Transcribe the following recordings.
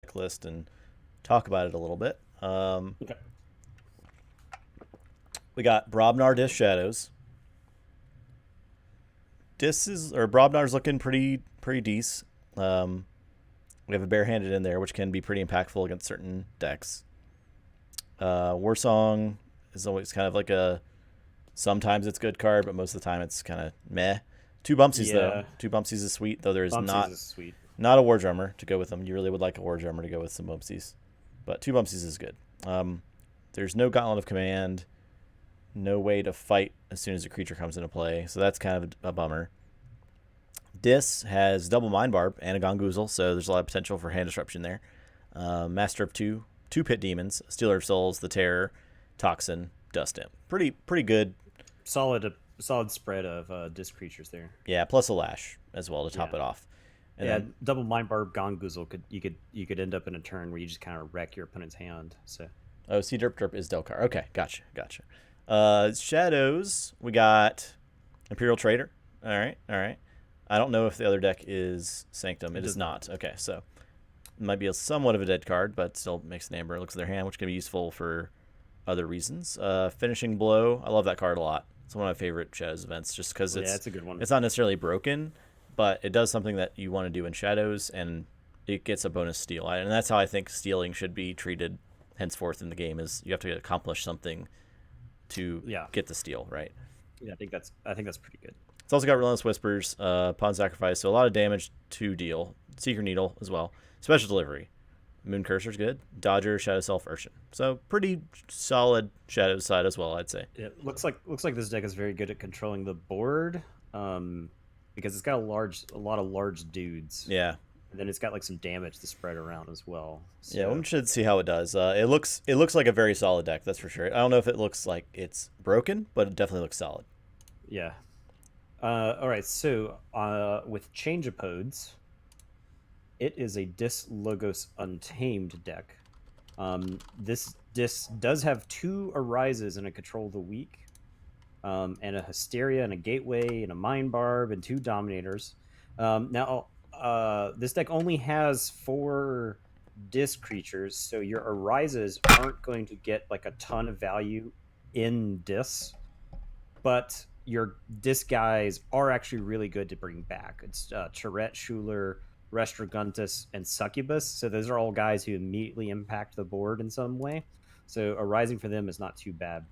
deck list and talk about it a little bit. Okay. We got Brobnar Dis Shadows. Brobnar's looking pretty decent. We have a barehanded in there, which can be pretty impactful against certain decks. Warsong is always kind of like a sometimes it's a good card, but most of the time it's kind of meh. Two Bumpsies though. Yeah, Two Bumpsies is sweet, though there is Bumpsies not is sweet. a War Drummer to go with them. You really would like a War Drummer to go with some Bumpsies, but two Bumpsies is good. There's no Gauntlet of Command, no way to fight as soon as a creature comes into play, so that's kind of a bummer. Dis has double Mind Barb and a Gongoozle, so there's a lot of potential for hand disruption there. Master of two Pit Demons, Stealer of Souls, the Terror, Toxin, Dust Imp. Pretty good. Solid spread of disc creatures there. Yeah, plus a Lash as well to top Yeah. it off. And Yeah, then double mind barb Gongoozle could end up in a turn where you just kind of wreck your opponent's hand. So Sea Derp Derp is Delcar. Okay, gotcha. Shadows, we got Imperial Trader. All right. I don't know if the other deck is Sanctum. It is not. Okay, so it might be somewhat of a dead card, but still makes an Amber. Looks at their hand, which can be useful for other reasons. Finishing Blow, I love that card a lot. It's one of my favorite Shadows events, just because it's a good one. it's not necessarily broken, but it does something that you want to do in Shadows, and it gets a bonus steal. And that's how I think stealing should be treated henceforth in the game. Is you have to accomplish something to get the steal, right? Yeah, I think that's pretty good. It's also got Relentless Whispers, Pawn Sacrifice, so a lot of damage to deal. Seeker Needle as well. Special Delivery. Moon Cursor's good. Dodger, Shadow Self, Urshin. So pretty solid Shadow side as well, I'd say. It looks like this deck is very good at controlling the board, because it's got a lot of large dudes. Yeah. And then it's got like some damage to spread around as well. So. Yeah, one should see how it does. It looks like a very solid deck, that's for sure. I don't know if it looks like it's broken, but it definitely looks solid. Yeah. All right. So with Change Apodes, it is a Dis Logos Untamed deck. This Dis does have 2 Arises and a Control of the Weak, and a Hysteria and a Gateway and a Mind Barb and 2 Dominators. Now, this deck only has 4 Dis creatures, so your Arises aren't going to get like a ton of value in Dis, but your Dis guys are actually really good to bring back. It's Tourette, Schuler, Restraguntus, and Succubus. So those are all guys who immediately impact the board in some way. So arising for them is not too bad.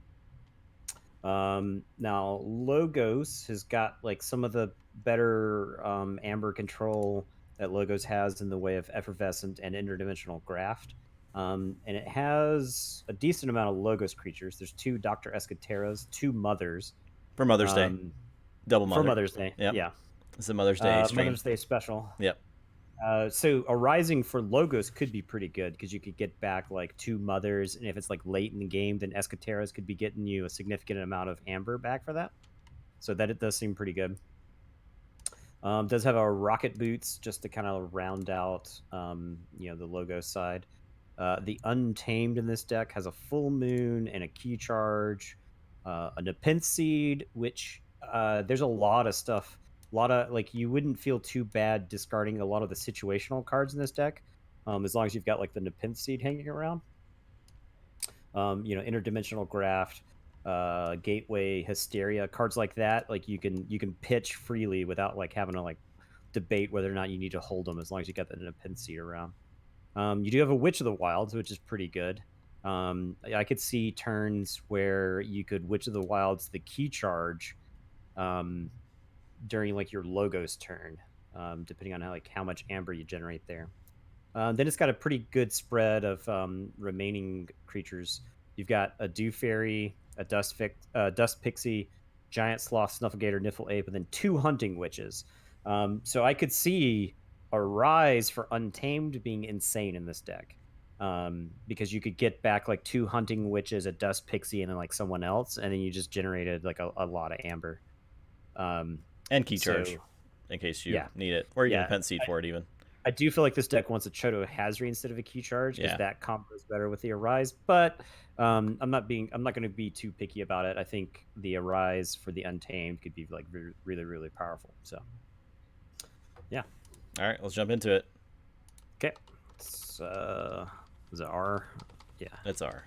Now Logos has got like some of the better amber control that Logos has in the way of Effervescent and Interdimensional Graft. And it has a decent amount of Logos creatures. There's 2 Dr. Escateras, 2 Mothers. For Mother's Day. Double Mother. For Mother's Day, yep. Yeah. It's a Mother's Day stream. Mother's Day special. Yep. So arising for Logos could be pretty good because you could get back like 2 Mothers, and if it's like late in the game, then Escateras could be getting you a significant amount of Amber back for that. So that it does seem pretty good. Does have a Rocket Boots just to kind of round out, the Logos side. The Untamed in this deck has a Full Moon and a Key Charge, a Nepenthe Seed, which there's a lot of stuff. A lot of like you wouldn't feel too bad discarding a lot of the situational cards in this deck, as long as you've got like the Nepenthe Seed hanging around. Interdimensional Graft, Gateway, Hysteria, cards like that. Like you can pitch freely without like having to like debate whether or not you need to hold them, as long as you got the Nepenthe Seed around. You do have a Witch of the Wilds, which is pretty good. I could see turns where you could Witch of the Wilds the Key Charge during like your Logos turn, depending on how much amber you generate there. Then it's got a pretty good spread of remaining creatures. You've got a Dew Fairy, a Dust Pixie, Giant Sloth, Snufflegator, Niffle Ape, and then 2 Hunting Witches. So I could see a Rise for Untamed being insane in this deck, because you could get back like 2 Hunting Witches, a Dust Pixie, and then like someone else, and then you just generated like a lot of amber. And Key Charge, in case you need it, or even a Pen Seed for it even. I do feel like this deck wants a Choto Hazri instead of a Key Charge, because that combos better with the Arise. But I'm not going to be too picky about it. I think the Arise for the Untamed could be like really, really powerful. So, yeah. All right, let's jump into it. Okay. It's, is it R? Yeah. It's R.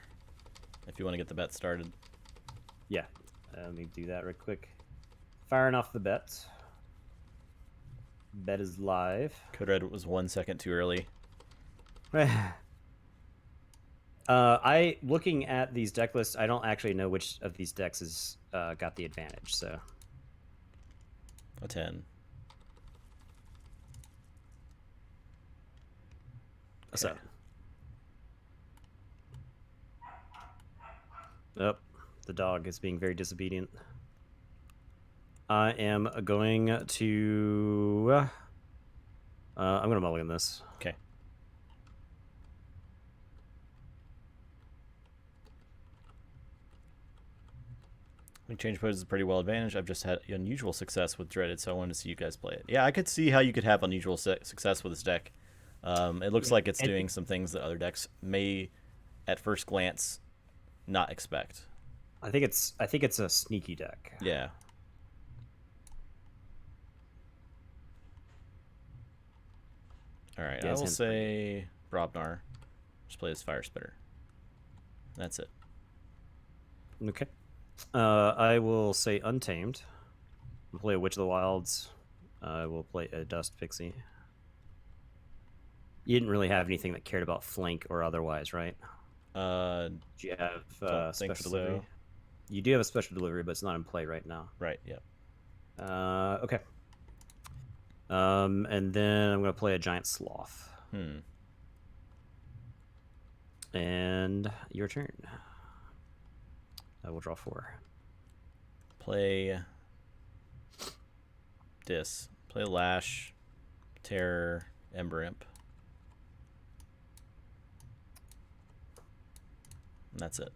If you want to get the bet started. Yeah. Let me do that real quick. Firing off the bets. Bet is live. Code Red was 1 second too early. I looking at these deck lists, I don't actually know which of these decks has got the advantage. So A 10. So. Oh, the dog is being very disobedient. I am going to. I'm going to mulligan this. Okay. I think Change Pose is pretty well advantaged. I've just had unusual success with Dreaded, so I wanted to see you guys play it. Yeah, I could see how you could have unusual success with this deck. It looks like it's doing some things that other decks may, at first glance, not expect. I think it's a sneaky deck. Yeah. All right, I will say Brobnar. Just play as Fire Spitter. That's it. Okay. I will say Untamed. I'll play a Witch of the Wilds. I will play a Dust Pixie. You didn't really have anything that cared about flank or otherwise, right? Do you have special delivery? You do have a special delivery, but it's not in play right now. Right, yep. Okay. And then I'm going to play a Giant Sloth. And your turn. I will draw 4. Play Dis. Play Lash, Terror, Ember Imp. And that's it.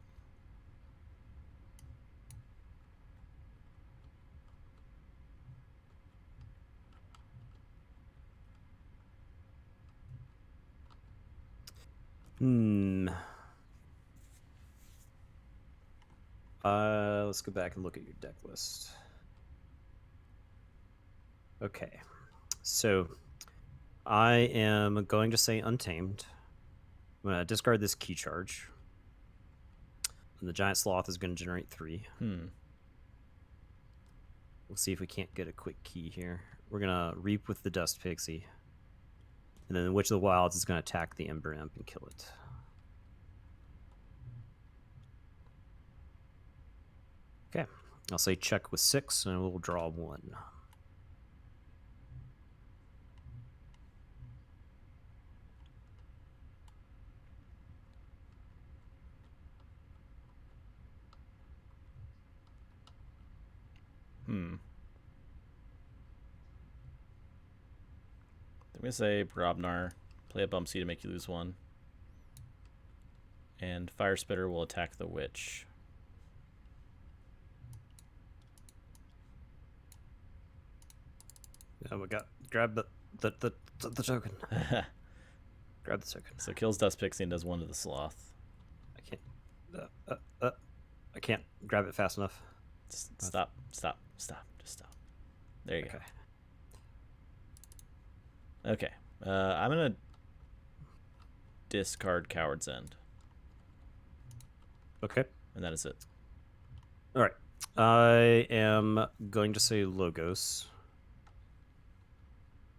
Let's go back and look at your deck list. Okay. So I am going to say Untamed. I'm going to discard this key charge. And the Giant Sloth is going to generate 3. We'll see if we can't get a quick key here. We're going to Reap with the Dust Pixie. And then the Witch of the Wilds is going to attack the Ember Imp and kill it. Okay. I'll say check with 6, and we'll draw 1. I'm going to say Brobnar. Play a Bumpsy to make you lose 1. And Fire Spitter will attack the Witch. Oh my god. Grab the token. Grab the token. So kills Dust Pixie and does 1 to the Sloth. I can't grab it fast enough. Just stop. Just stop. There you go. Okay. I'm going to discard Coward's End. Okay. And that is it. All right. I am going to say Logos.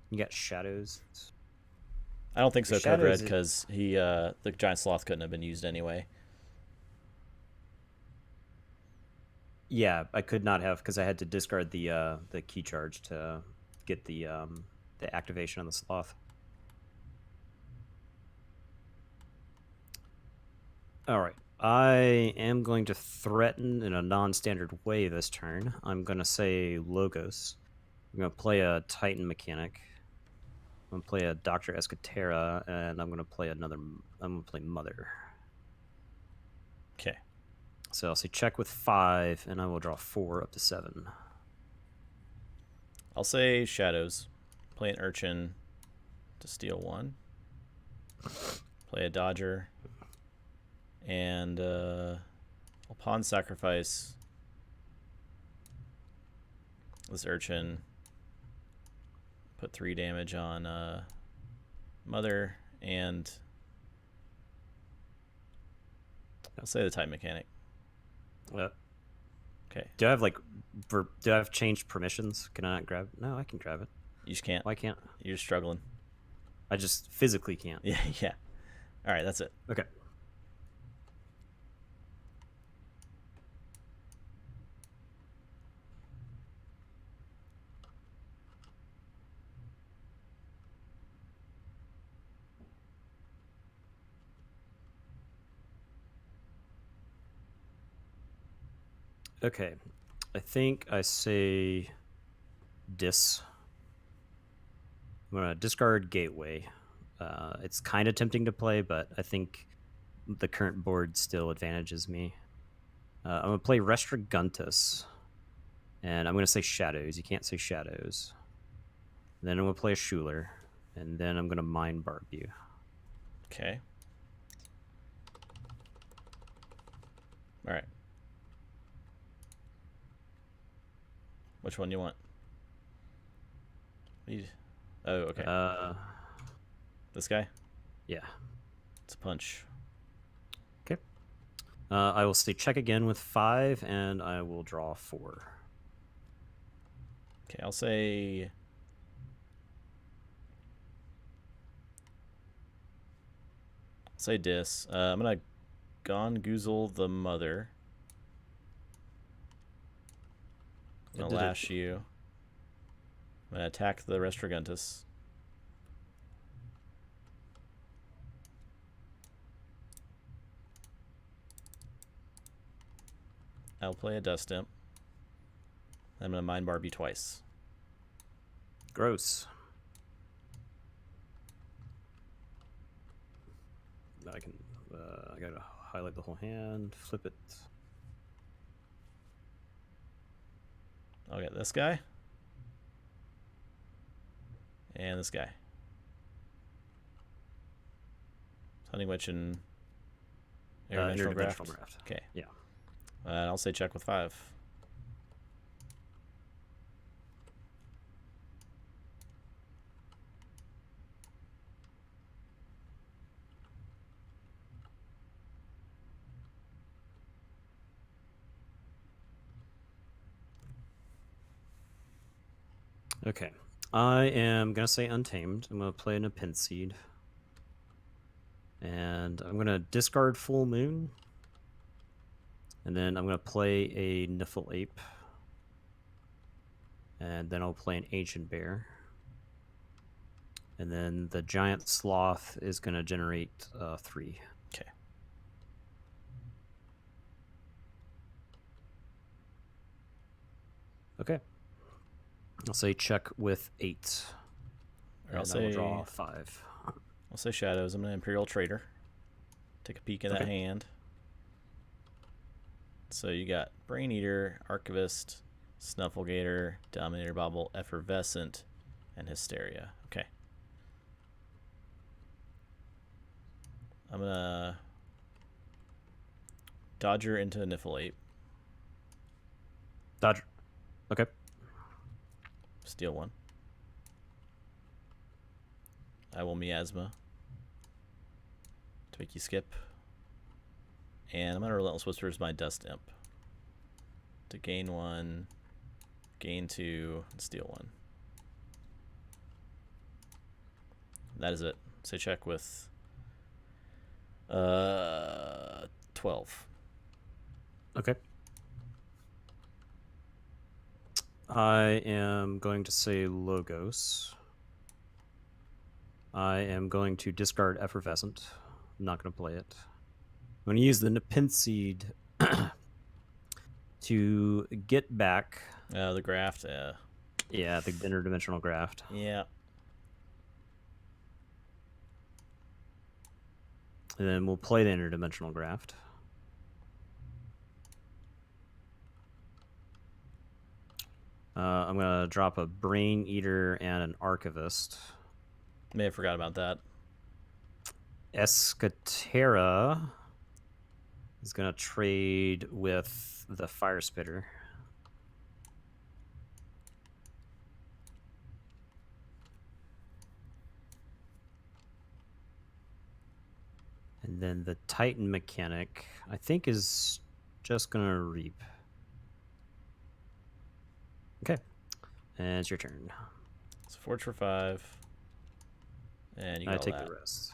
You got Shadows. I don't think so, Code Red, because the Giant Sloth couldn't have been used anyway. Yeah, I could not have, because I had to discard the key charge to get the activation on the Sloth. All right. I am going to threaten in a non-standard way this turn. I'm going to say Logos. I'm going to play a Titan Mechanic. I'm going to play a Dr. Escatera, and I'm going to play Mother. Okay. So I'll say check with 5, and I will draw 4 up to 7. I'll say Shadows. Play an Urchin to steal 1. Play a Dodger. And I'll pawn sacrifice this Urchin. Put 3 damage on Mother, and I'll say the type mechanic. Okay. Do I have do I have changed permissions? Can I not grab? No, I can grab it. You just can't. Why can't? You're struggling. I just physically can't. Yeah, yeah. All right, that's it. Okay. Okay. I think I say dis. I'm going to discard Gateway. It's kind of tempting to play, but I think the current board still advantages me. I'm going to play Restriguntus. And I'm going to say Shadows. You can't say Shadows. Then I'm going to play a Schuler. And then I'm going to Mind Barb you. Okay. All right. Which one you want? Oh, okay. This guy? Yeah. It's a punch. Okay. I will say check again with 5, and I will draw 4. Okay, I'll say... dis. I'm going to Gongoozle the Mother. I'm going to lash you. I'm going to attack the Restriguntus. I'll play a Dust Imp. I'm going to Mind Barb you twice. Gross. I gotta highlight the whole hand, flip it. I'll get this guy. And this guy. Hunting Witch and Interdimensional Graft. Okay. Yeah. I'll say check with 5. Okay. I am going to say Untamed. I'm going to play an Apinseed. And I'm going to discard Full Moon. And then I'm going to play a Niffle Ape. And then I'll play an Ancient Bear. And then the Giant Sloth is going to generate 3. Okay. Okay. I'll say check with 8. Or I'll say draw 5. I'll say Shadows. I'm an Imperial Trader. Take a peek at that hand. So you got Brain Eater, Archivist, Snufflegator, Dominator Bobble, Effervescent, and Hysteria. Okay. I'm gonna Dodger into Niffle Ape. Dodger. Okay. Steal 1. I will Miasma to make you skip. And I'm going to Relentless Whisper as my Dust Imp to gain 1, gain 2, and steal 1. That is it. Say check with 12. Okay. I am going to say Logos. I am going to discard Effervescent. I'm not going to play it. I'm going to use the Nepentseed to get back. The graft. Yeah, the interdimensional graft. Yeah. And then we'll play the interdimensional graft. I'm going to drop a Brain Eater and an Archivist. May have forgot about that. Escatera is going to trade with the Fire Spitter. And then the Titan mechanic, I think, is just going to reap. Okay. And it's your turn. So Forge for 5. And you I got take that. the rest.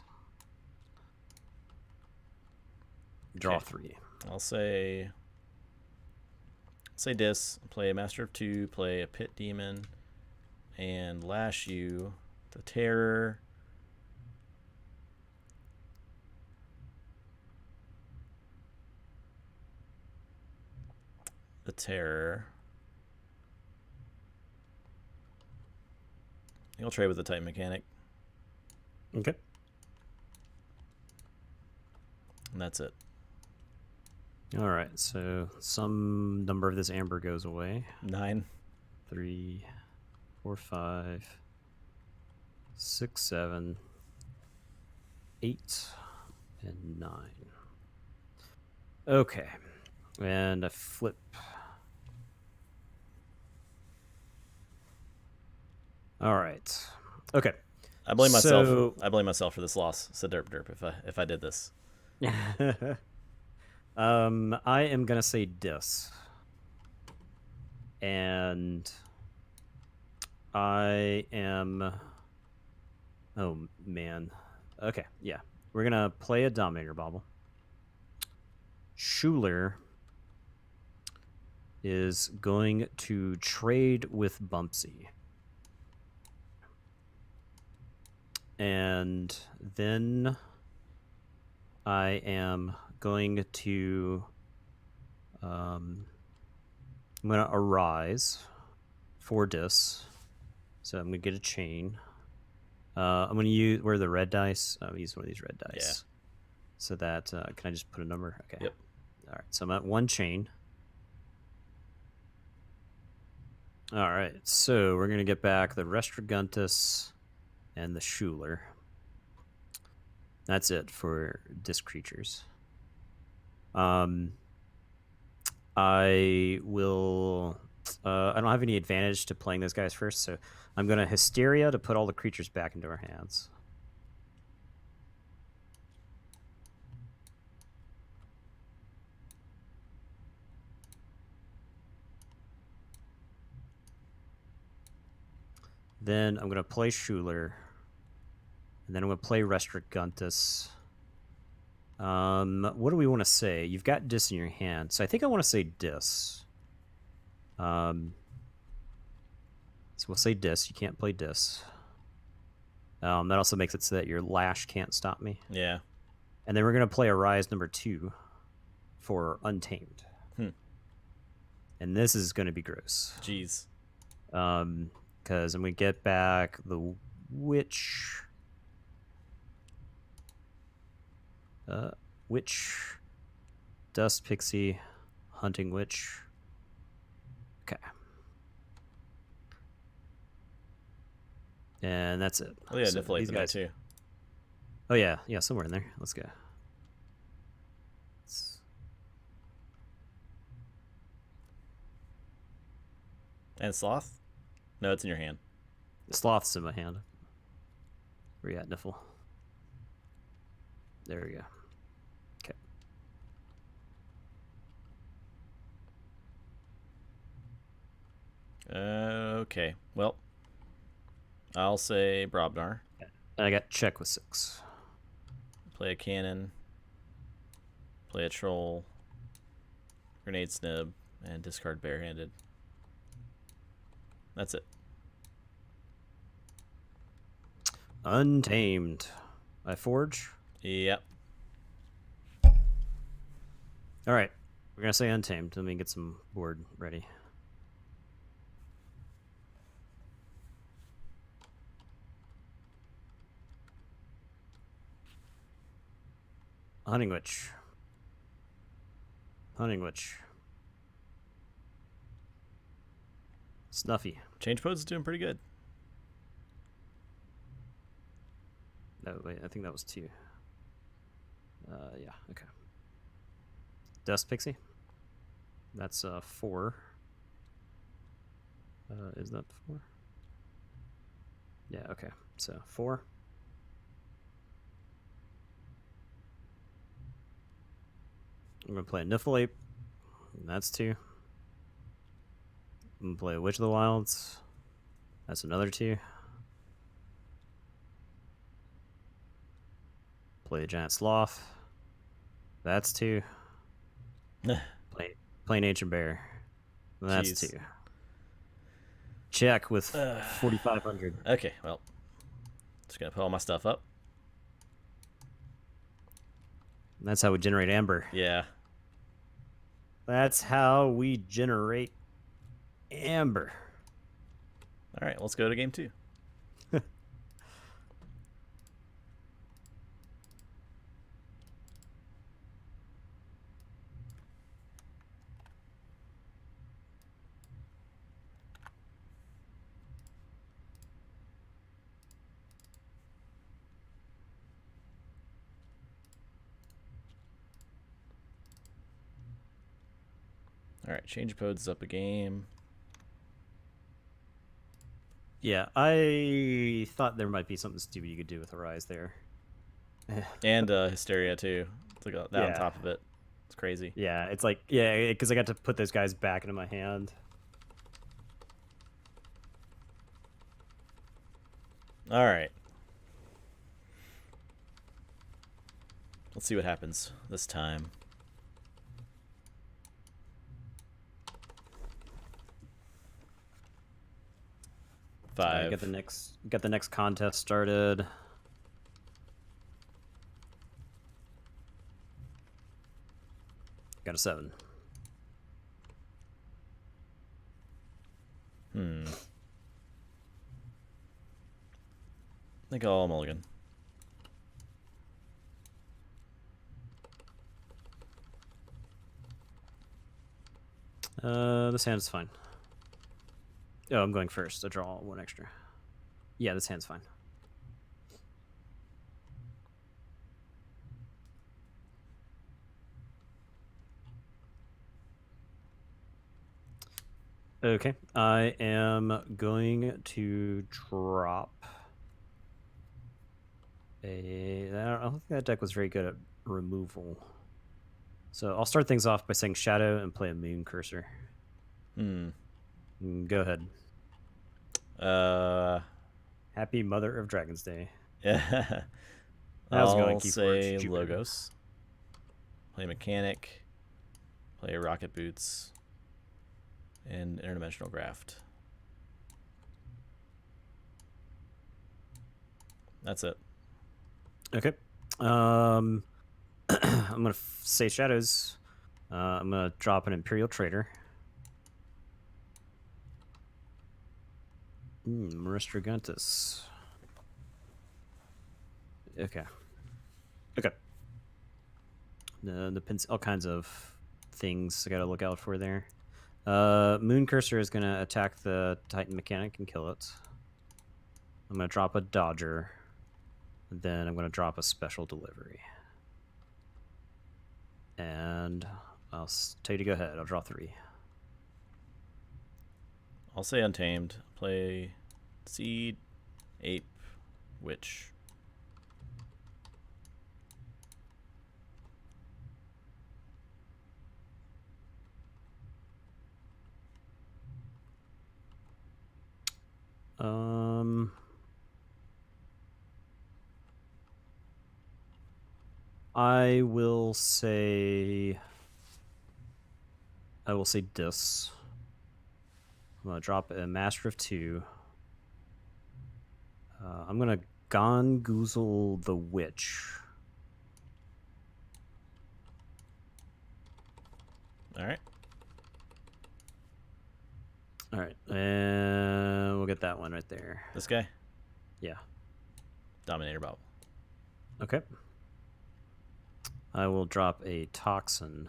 Draw Okay. 3. I'll say Dis, play a Master of 2, play a Pit Demon, and lash you the Terror. The Terror. You'll trade with the Titan mechanic. Okay. And that's it. All right. So some number of this amber goes away. 9. 3, 4, 5, 6, 7, 8, and 9. Okay. And I flip. All right. Okay. I blame myself. I blame myself for this loss. So derp if I did this. I am gonna say dis. And I am. Oh man. Okay, yeah. We're gonna play a Dominator Bauble. Schuler is going to trade with Bumpsy. And then I am going to I'm going to arise for dis. So I'm going to get a chain. I'm going to use where are the red dice. I'm use one of these red dice. Yeah. So that can I just put a number? Okay. Yep. All right. So I'm at 1 chain. All right. So we're going to get back the Restraguntus and the Schuler. That's it for disc creatures. I will. I don't have any advantage to playing those guys first, so I'm going to Hysteria to put all the creatures back into our hands. Then I'm going to play Schuler. And then I'm going to play Restraguntus. What do we want to say? You've got Dis in your hand, so I think I want to say Dis. So we'll say Dis. You can't play Dis. That also makes it so that your Lash can't stop me. Yeah. And then we're going to play Arise number 2 for Untamed. And this is going to be gross. Jeez. Because I'm going to get back the Witch. Witch. Dust Pixie. Hunting Witch. Okay. And that's it. Oh yeah, so deflate the guys too. Oh yeah, somewhere in there. Let's go. And Sloth? No, it's in your hand. Sloth's in my hand. Where you at, Niffle? There we go. Okay. Okay. Well, I'll say Brobnar. And I got check with 6. Play a cannon. Play a troll. Grenade snib. And discard barehanded. That's it. Untamed. I forge. Yep. All right. We're going to say untamed. Let me get some board ready. Hunting Witch. Hunting Witch. Snuffy. Change Pose is doing pretty good. No, wait, I think that was 2. Yeah, okay. Dust Pixie. That's 4. Is that 4? Yeah, okay. So 4. I'm gonna play a Niffle Ape. That's 2. I'm gonna play a Witch of the Wilds. That's another 2. Play a Giant Sloth. That's 2. Play an Ancient Bear. That's Jeez. 2. Check with 4,500. Okay, well, just gonna put all my stuff up. That's how we generate amber. Yeah. That's how we generate amber. All right, let's go to game 2. All right, Change of Podes is up a game. Yeah, I thought there might be something stupid you could do with Arise there. And Hysteria, too. It's like that on Yeah. top of it. It's crazy. Yeah, it's like, yeah, because I got to put those guys back into my hand. All right. Let's see what happens this time. Five. Get the next contest started. Got a 7. I think I'll mulligan. This hand's fine. Oh, I'm going first. I draw 1 extra. Yeah, this hand's fine. Okay, I am going to drop a... I don't think that deck was very good at removal. So I'll start things off by saying Shadow and play a Moon Cursor. Go ahead. Happy Mother of Dragons Day. Yeah. How's it going, I'll Keyforge? say Jupiter. Logos. Play Mechanic. Play Rocket Boots. And Interdimensional Graft. That's it. Okay. I'm gonna say Shadows. I'm gonna drop an Imperial Trader. Maristragantus. Okay. Okay. All kinds of things I gotta look out for there. Moon Cursor is gonna attack the Titan Mechanic and kill it. I'm gonna drop a Dodger. And then I'm gonna drop a Special Delivery. And I'll tell you to go ahead. I'll draw 3. I'll say Untamed. Play Seed, Ape, Witch. I will say Dis. I'm gonna drop a Master of 2. I'm gonna Gongoozle the Witch. All right. All right, and we'll get that one right there. This guy? Yeah. Dominator Bobble. Okay. I will drop a Toxin.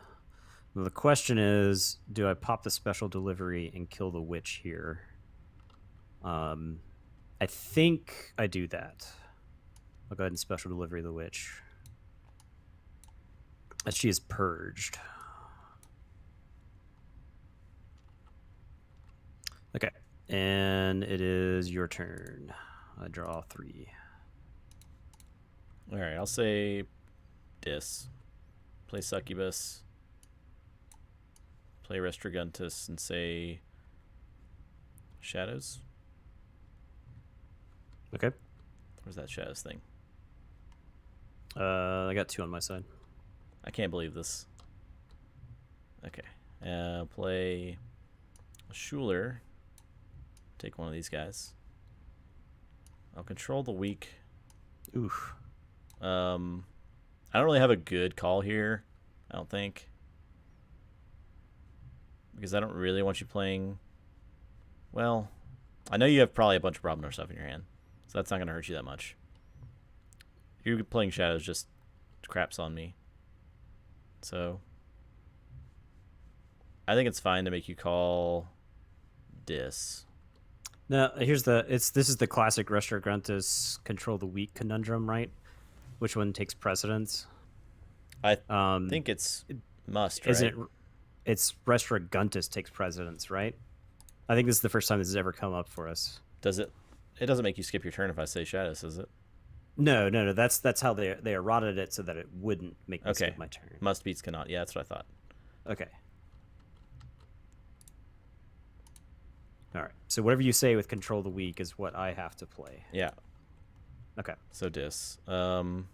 Now the question is, do I pop the Special Delivery and kill the Witch here? I think I do that. I'll go ahead and Special Delivery the Witch. As she is purged. Okay, and it is your turn. I draw 3. All right, I'll say Dis. Play Succubus. Play Restriguntus and say Shadows. Okay. Where's that Shadows thing? I got 2 on my side. I can't believe this. Okay. Play Schuler. Take one of these guys. I'll control the weak. Oof. I don't really have a good call here, I don't think. Because I don't really want you playing... Well, I know you have probably a bunch of Brobnar stuff in your hand, so that's not going to hurt you that much. You playing Shadows just craps on me. So I think it's fine to make you call Dis. Now, here's this is the classic Restriguntus control the weak conundrum, right? Which one takes precedence? I think it's must, right? Isn't it? It's Restriguntus takes precedence, right? I think this is the first time this has ever come up for us. Does it? It doesn't make you skip your turn if I say Shadows, does it? No. That's how they eroded it so that it wouldn't make me skip my turn. Must beats cannot. Yeah, that's what I thought. Okay. All right. So whatever you say with control the weak is what I have to play. Yeah. Okay. So Dis. I'm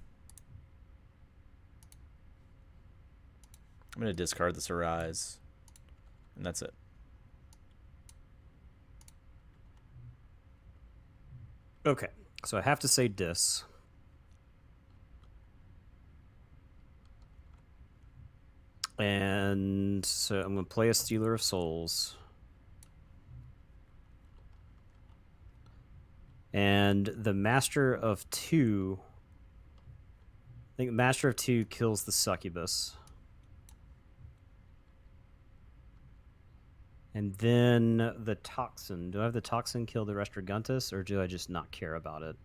going to discard this Arise. And that's it. Okay. So I have to say Dis. And so I'm going to play a Stealer of Souls. And the Master of 2... I think Master of 2 kills the Succubus. And then the Toxin. Do I have the Toxin kill the Restriguntus, or do I just not care about it?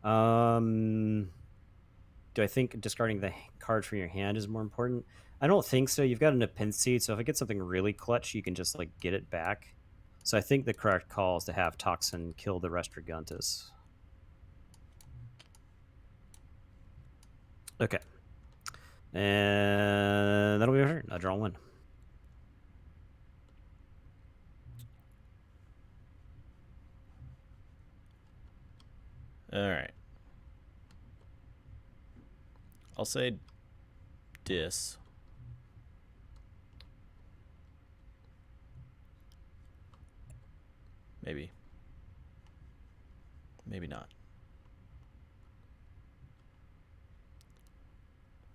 Do I think discarding the card from your hand is more important? I don't think so. You've got an Nepenthe, so if I get something really clutch, you can just like get it back. So I think the correct call is to have Toxin kill the Restriguntus. Okay. And that'll be my turn. I draw 1. All right. I'll say Dis. Maybe. Maybe not.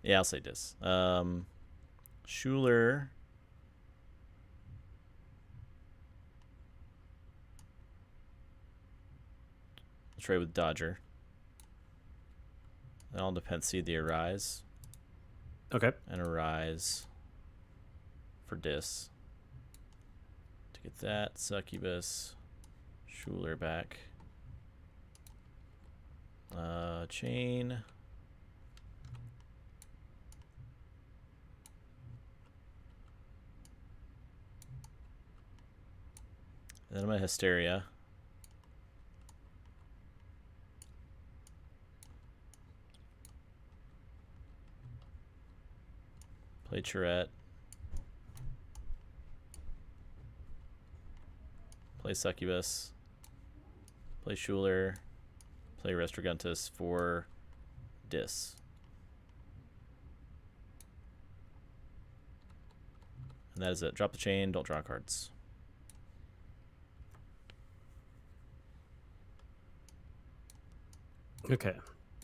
Yeah, I'll say Dis. Schuler. I'll trade with Dodger. Then I'll Nepenthe the Arise. Okay. And Arise for Dis. To get that, Succubus. Schuler back. Chain. Then I'm at Hysteria. Play Tourette. Play Succubus. Play Schuler. Play Restriguntus for Dis. And that is it. Drop the chain, don't draw cards. Okay.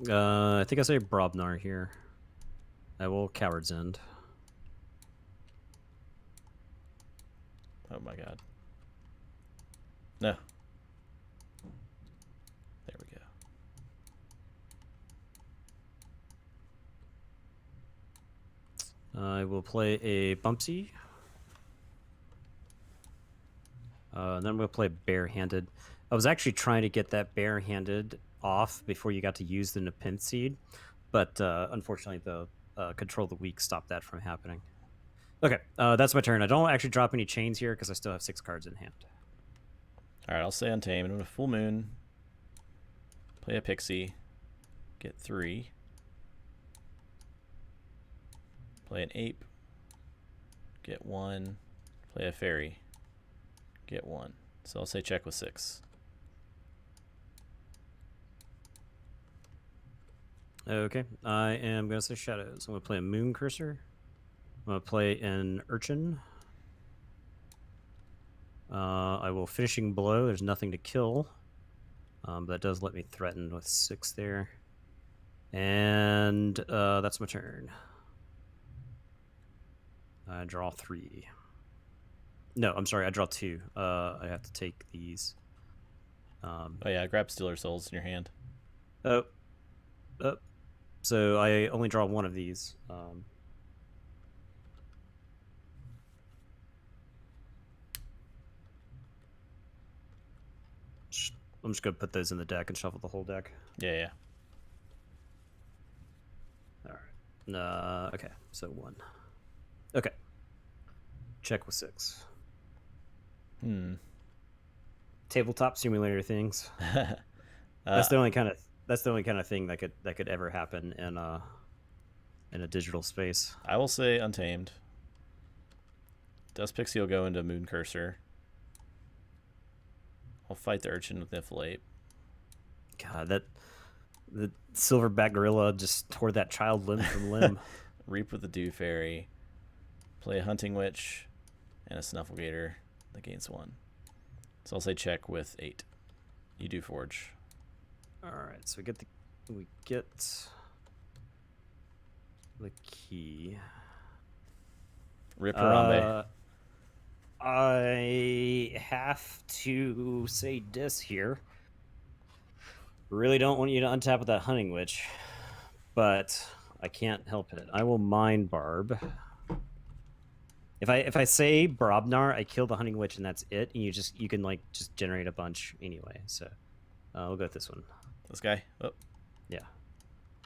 I think I say Brobnar here. I will Coward's End. Oh my god. No. There we go. I will play a Bumpsy. Then I'm going to play Barehanded. I was actually trying to get that Barehanded off before you got to use the Nepenthe, but unfortunately the Control the Weak stopped that from happening. Okay, that's my turn. I don't actually drop any chains here because I still have 6 cards in hand. Alright, I'll say Untamed. I'm a Full Moon. Play a Pixie. Get 3. Play an Ape. Get 1. play a fairy, get 1. So I'll say check with 6. Okay, I am going to say shadows. I'm going to play a moon cursor. I'm going to play an urchin. I will finishing blow. There's nothing to kill. But that does let me threaten with 6 there. And that's my turn. I draw 3. No, I'm sorry. I draw 2. I have to take these. Oh yeah, grab Stealer Souls in your hand. Oh. So I only draw 1 of these. I'm just going to put those in the deck and shuffle the whole deck. Yeah. All right. Okay, so 1. Okay. Check with 6. Tabletop simulator things. That's the only kind of thing that could ever happen in a digital space. I will say Untamed. Dust Pixie will go into Moon Cursor. I'll fight the Urchin with Niflate. God, the silverback gorilla just tore that child limb from limb. Reap with the Dew Fairy. Play a Hunting Witch and a Snufflegator that gains 1. So I'll say check with 8. You do Forge. All right, so we get the key. Rip Harambe. I have to say dis here. Really don't want you to untap with that Hunting Witch, but I can't help it. I will Mind Barb. If I say Brobnar, I kill the Hunting Witch and that's it, and you can like just generate a bunch anyway. So we'll go with this one. This guy. Oh. Yeah.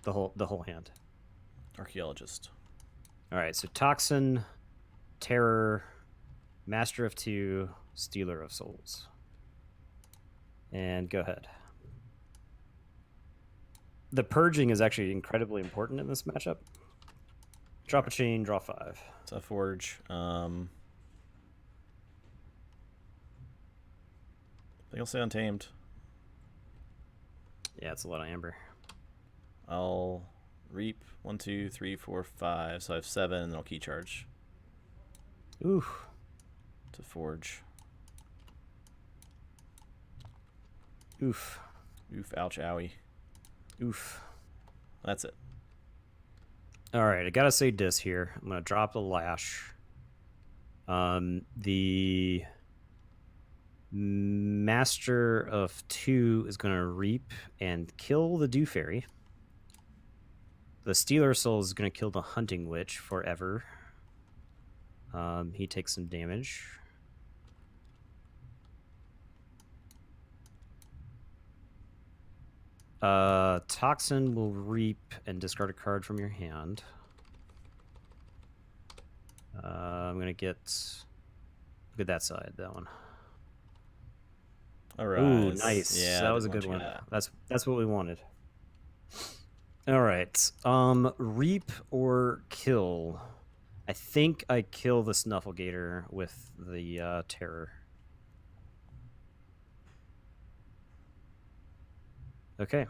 The whole hand. Archaeologist. All right. So Toxin, Terror, Master of 2, Stealer of Souls. And go ahead. The purging is actually incredibly important in this matchup. Drop a chain, draw 5. It's a Forge. I think I'll say Untamed. Yeah, it's a lot of amber. I'll Reap 1, 2, 3, 4, 5. So I have 7, and then I'll Key Charge. Ooh. To Forge. Oof. Oof, ouch, owie. Oof. That's it. All right, I gotta say dis here. I'm gonna drop the Lash. The Master of 2 is gonna Reap and kill the Dew Fairy. The Stealer Soul is gonna kill the Hunting Witch forever. He takes some damage. Toxin will Reap and discard a card from your hand. I'm gonna get. Look at that side. That one. All right. Ooh, nice. Yeah, that was a good one. That's what we wanted. All right. Reap or kill. I think I kill the Snufflegator with the Terror. Okay.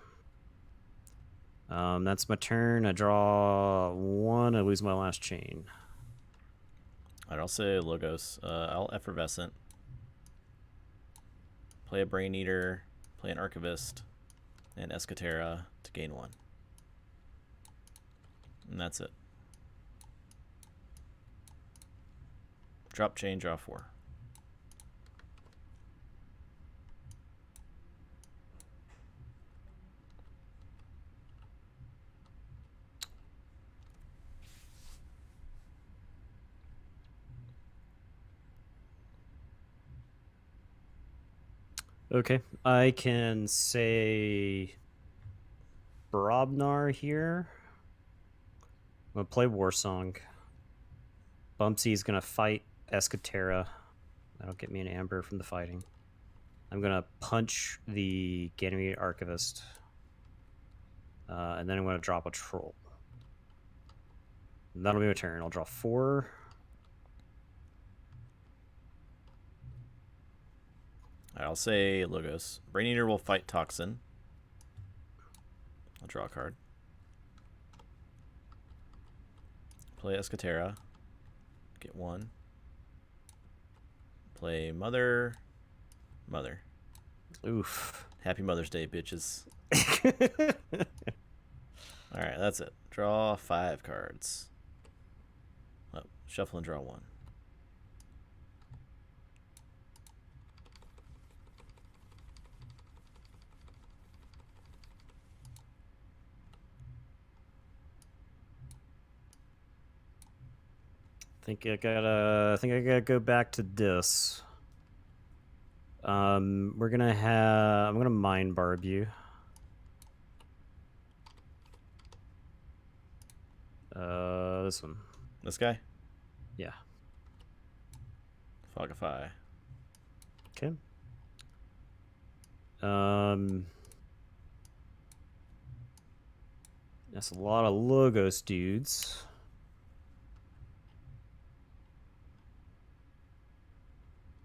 That's my turn. I draw 1. I lose my last chain. All right, I'll say Logos. I'll Effervescent. Play a Brain Eater. Play an Archivist. And Escatera to gain 1. And that's it. Drop chain, draw 4. Okay, I can say Brobnar here. I'm gonna play Warsong. Bumpsy's gonna fight Escatera. That'll get me an amber from the fighting. I'm gonna punch the Ganymede Archivist. And then I'm gonna drop a troll. And that'll be my turn. I'll draw 4. Alright, I'll say Logos. Brain Eater will fight Toxin. I'll draw a card. Play Escatera. Get 1. Play Mother. Mother. Oof. Happy Mother's Day, bitches. Alright, that's it. Draw 5 cards. Oh, shuffle and draw 1. I think I gotta go back to this. I'm gonna mind barb you. This one. This guy? Yeah. Fogify. Okay. That's a lot of Logos dudes.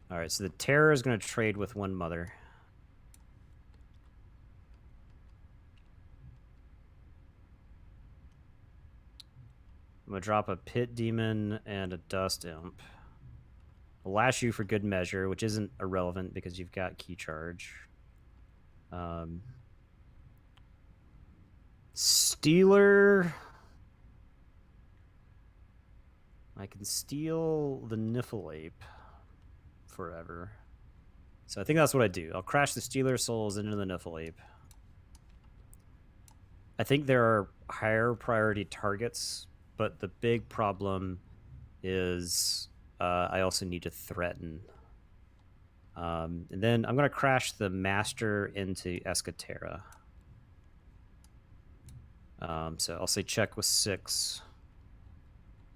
All right, so the Terror is going to trade with 1 Mother. I'm going to drop a Pit Demon and a Dust Imp. I'll lash you for good measure, which isn't irrelevant because you've got Key Charge. Stealer. I can steal the Niffleape forever. So I think that's what I do. I'll crash the Stealer Souls into the Niffleape. I think there are higher priority targets, but the big problem is I also need to threaten. And then I'm going to crash the Master into Escatera. So I'll say check with 6.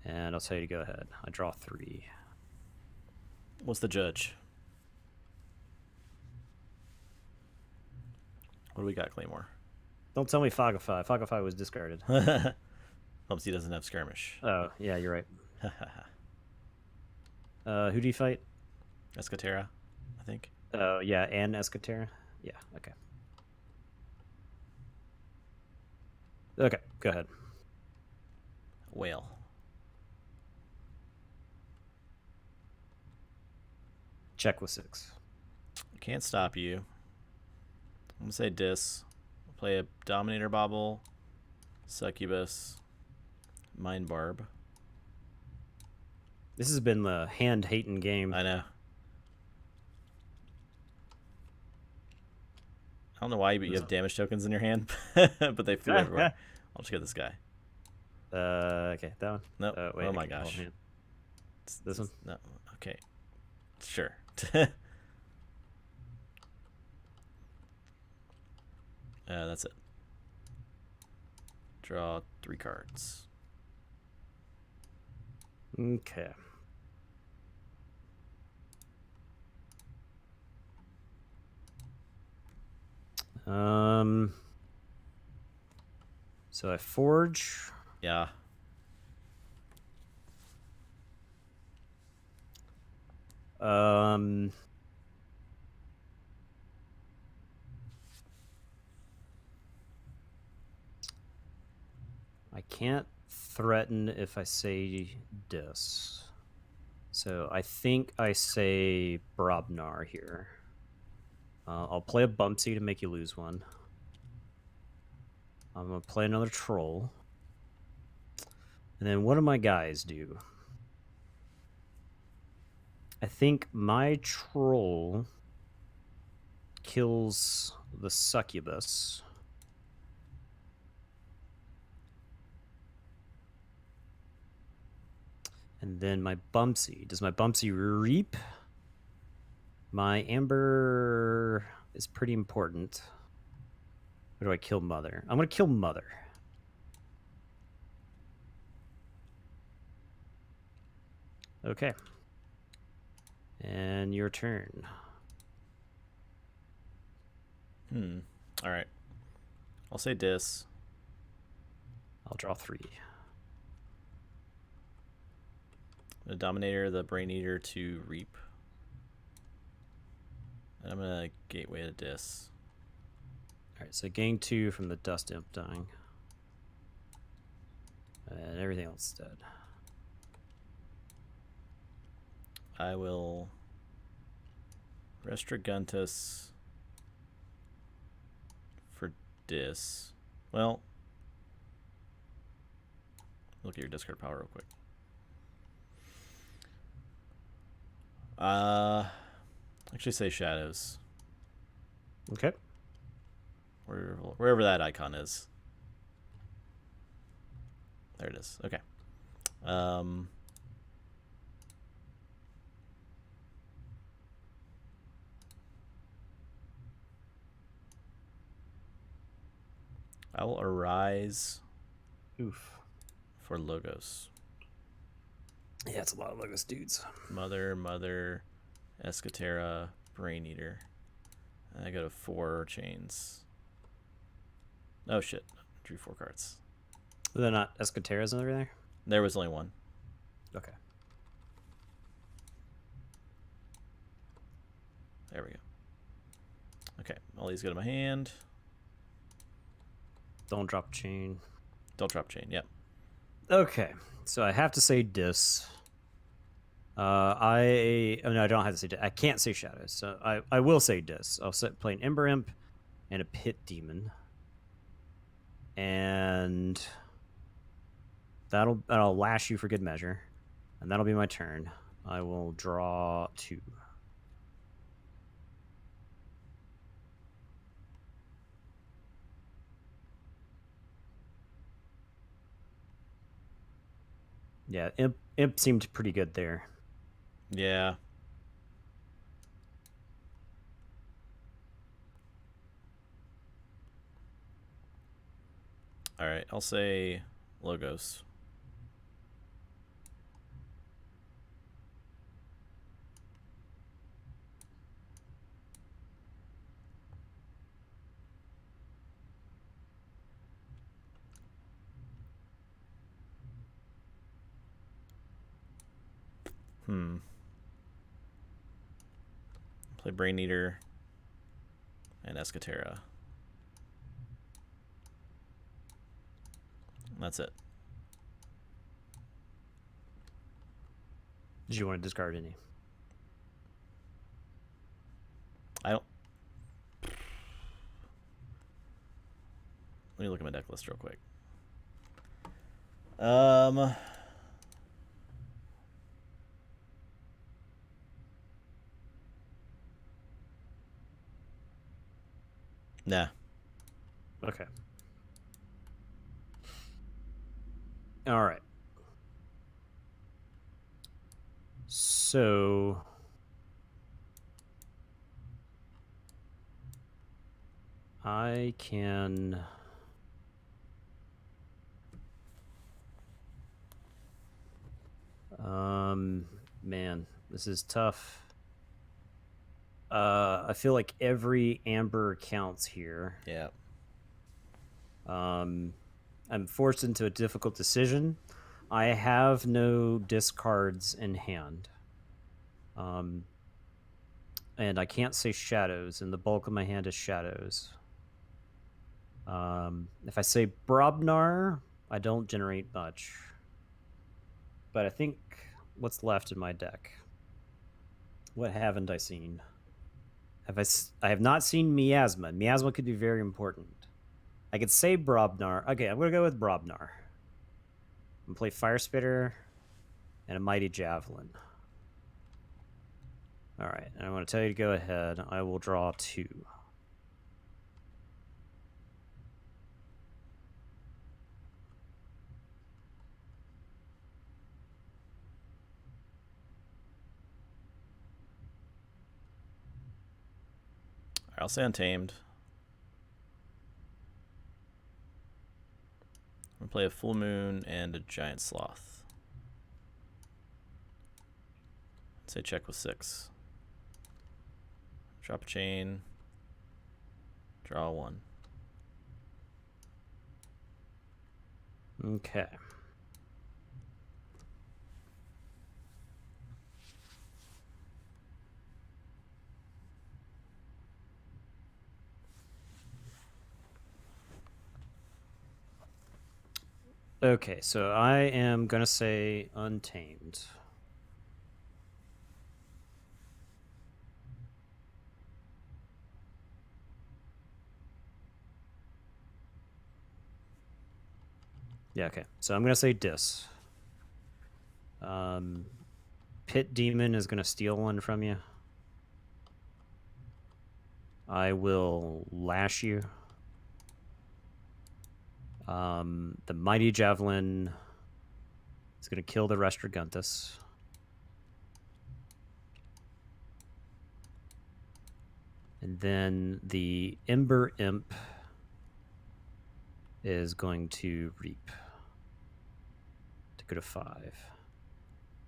And I'll tell you to go ahead. I draw 3. What's the judge? What do we got, Claymore? Don't tell me Fogify. Fogify was discarded. Hopes he doesn't have skirmish. Oh, yeah, you're right. Who do you fight? Escatera, I think. Oh, yeah, and Escatera? Yeah, okay. Okay, go ahead. Whale. Check with 6. Can't stop you. I'm going to say Dis. Play a Dominator Bobble, Succubus, Mind Barb. This has been the hand-hating game. I know. I don't know why, but you have damage tokens in your hand, but they flew everywhere. I'll just get this guy. Okay, that one? Nope. Wait, oh my gosh. This one? No. Okay. Sure. That's it. Draw 3 cards. Okay. So I forge. Yeah. I can't threaten if I say Dis. So I think I say Brobnar here. I'll play a Bumpsy to make you lose 1. I'm going to play another Troll. And then what do my guys do? I think my Troll kills the Succubus. And then my Bumpsy. Does my Bumpsy reap? My Amber is pretty important. Or do I kill Mother? I'm going to kill Mother. Okay. And your turn. All right. I'll say Dis. I'll draw 3. The Dominator, the Brain Eater to reap. And I'm gonna gateway to Dis. Alright, so gain 2 from the Dust Imp dying. And everything else is dead. I will Restraguntus for Dis. Well, look at your discard power real quick. Actually say Shadows. Okay. Wherever that icon is. There it is. Okay. I will Arise Oof. for Logos. Yeah, it's a lot of Logos dudes. Mother, Escatera, Brain Eater. And I go to 4 chains. Oh shit. Drew 4 cards. They're not Escateras over there? There was only one. Okay. There we go. Okay, all these go to my hand. Don't drop chain. Don't drop chain, yep. Okay, so I have to say Dis. No, I don't have to say Dis. I can't say Shadows, so I will say Dis. I'll play an Ember Imp and a Pit Demon. And that'll lash you for good measure. And that'll be my turn. I will draw 2. Yeah, Imp seemed pretty good there. Yeah. All right, I'll say Logos. Play Brain Eater and Escatera. That's it. Did you want to discard any? I don't. Let me look at my deck list real quick. Nah. Okay. All right. So I can man, this is tough. I feel like every amber counts here. Yeah. I'm forced into a difficult decision. I have no discards in hand. And I can't say Shadows, and the bulk of my hand is Shadows. If I say Brobnar, I don't generate much. But I think what's left in my deck? What haven't I seen? I have not seen Miasma. Miasma could be very important. I could say Brobnar. Okay, I'm going to go with Brobnar. I'm going to play Fire Spitter and a Mighty Javelin. All right, and I want to tell you to go ahead. I will draw 2. I'll say Untamed. I'm gonna play a Full Moon and a Giant Sloth. Say check with 6. Drop a chain. Draw 1. Okay. Okay, so I am gonna say Untamed. Yeah, okay. So I'm gonna say Dis. Pit Demon is gonna steal one from you. I will lash you. The Mighty Javelin is gonna kill the Restraguntus. And then the Ember Imp is going to Reap to go to 5.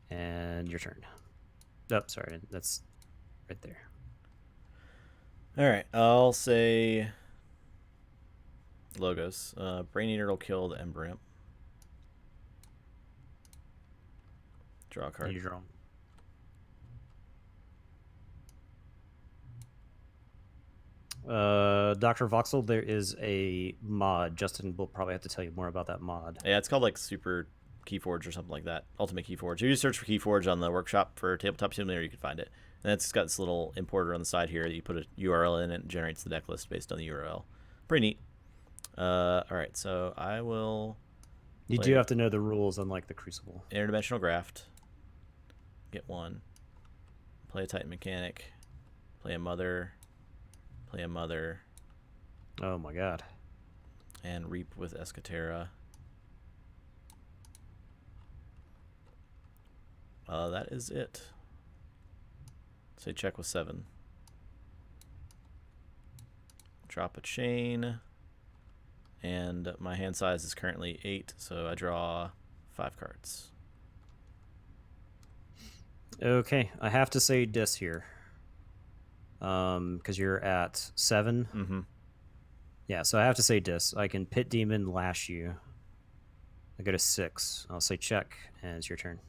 And your turn. Oh, sorry, that's right there. All right, I'll say Logos. Brain Eater will kill the Ember Imp. Draw a card. You draw. Dr. Voxel, there is a mod. Justin will probably have to tell you more about that mod. Yeah, it's called like Super Keyforge or something like that. Ultimate Keyforge. If you search for Keyforge on the workshop for Tabletop Simulator, you can find it. And it's got this little importer on the side here that you put a URL in and it generates the deck list based on the URL. Pretty neat. All right, so I will. You do have to know the rules, unlike the Crucible. Interdimensional Graft. Get one. Play a Titan Mechanic. Play a Mother. Play a Mother. Oh my god. And Reap with Escatera. That is it. Say check with 7. Drop a chain. And my hand size is currently 8, so I draw 5 cards. Okay, I have to say Dis here. Because you're at 7. Mm-hmm. Yeah, so I have to say Dis. I can Pit Demon lash you. I go to 6. I'll say check, and it's your turn.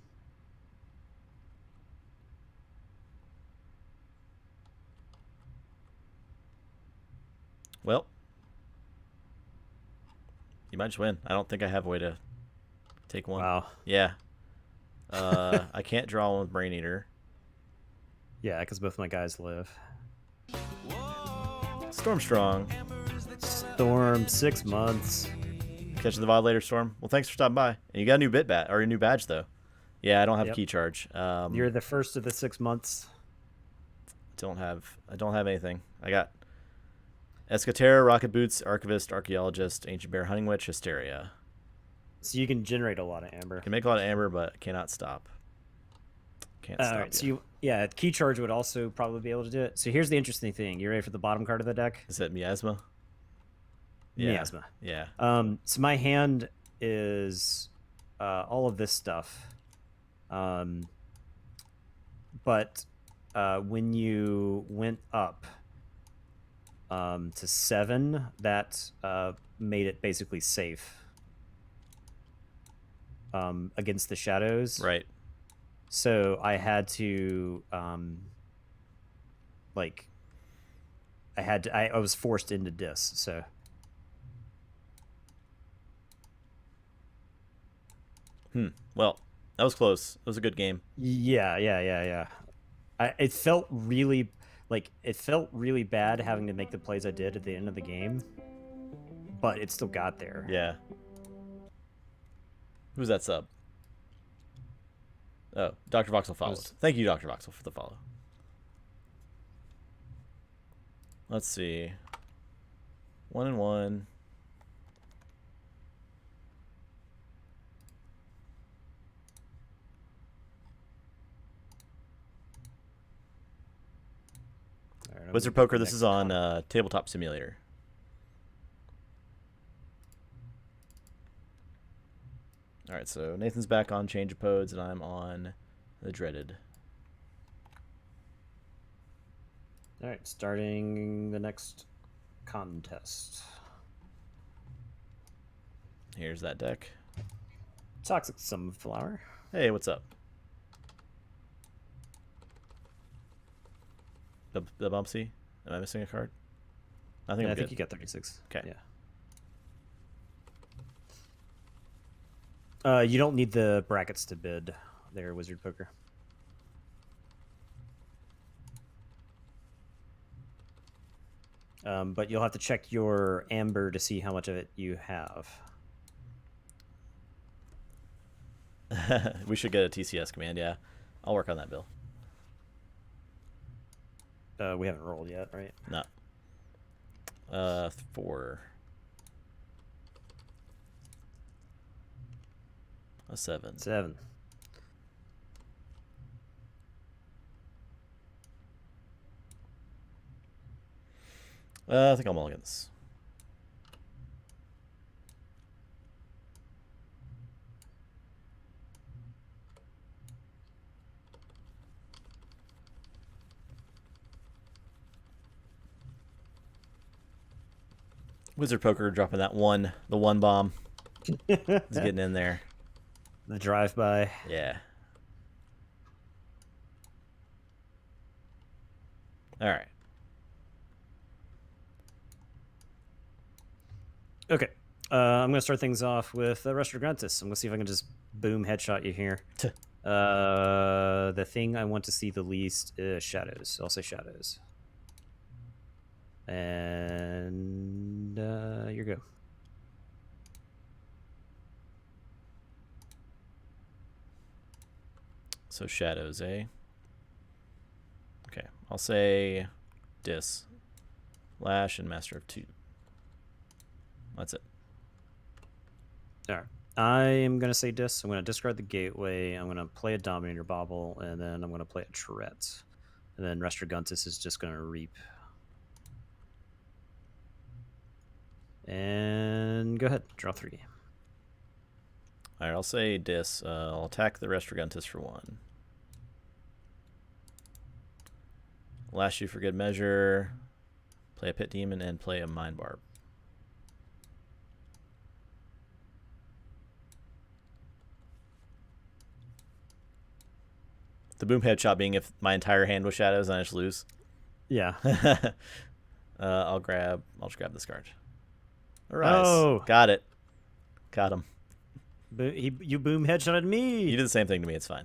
Well, you might just win. I don't think I have a way to take one. Wow. Yeah. I can't draw one with Brain Eater. Yeah, because both my guys live. Stormstrong. Storm, 6 months. Catching the VOD later, Storm. Well, thanks for stopping by. And you got a new or a new badge though. Yeah, I don't have key charge. You're the first of the 6 months. I don't have anything. I got Escatera, Rocket Boots, Archivist, Archaeologist, Ancient Bear, Hunting Witch, Hysteria. So you can generate a lot of amber. Can make a lot of amber, but cannot stop. Can't stop. Right, so key charge would also probably be able to do it. So here's the interesting thing. You ready for the bottom card of the deck? Is it Miasma? Yeah. Miasma. Yeah. So my hand is all of this stuff. But when you went up to 7, that made it basically safe against the shadows. Right. So I had to I was forced into Dis, so Well, that was close. It was a good game. Yeah. It felt really bad having to make the plays I did at the end of the game, but it still got there. Yeah. Who's that sub? Oh, Dr. Voxel follows. Thank you, Dr. Voxel, for the follow. Let's see. 1 and 1. Right, Wizard Poker, this is on Tabletop Simulator. All right, so Nathan's back on Change of Podes, and I'm on the Dreaded. All right, starting the next contest. Here's that deck. Toxic Sunflower. Hey, what's up? The Bumpsy? Am I missing a card? I think you got 36. Okay. Yeah. You don't need the brackets to bid there, Wizard Poker. But you'll have to check your amber to see how much of it you have. We should get a TCS command, yeah. I'll work on that, Bill. We haven't rolled yet, right? No. 4. A 7. 7. I think I'll mulligan this. Wizard Poker dropping the one bomb. He's getting in there. The drive-by. Yeah. All right. Okay. I'm going to start things off with Restrograntis. I'm going to see if I can just boom headshot you here. The thing I want to see the least is shadows. I'll say shadows. And you're go. So shadows, eh? Okay. I'll say Dis. Lash and Master of 2. That's it. All right. I am going to say Dis. I'm going to discard the Gateway. I'm going to play a Dominator Bauble, and then I'm going to play a Tourette. And then Restrograntis is just going to reap. And go ahead. Draw 3. All right, I'll say Dis. I'll attack the Restrograntis for 1. Lash you for good measure. Play a Pit Demon and play a Mind Barb. The boom headshot being if my entire hand was shadows and I just lose. Yeah. I'll just grab this card. Arise. Oh. Got it. Got him. You boom headshotted me. You did the same thing to me. It's fine.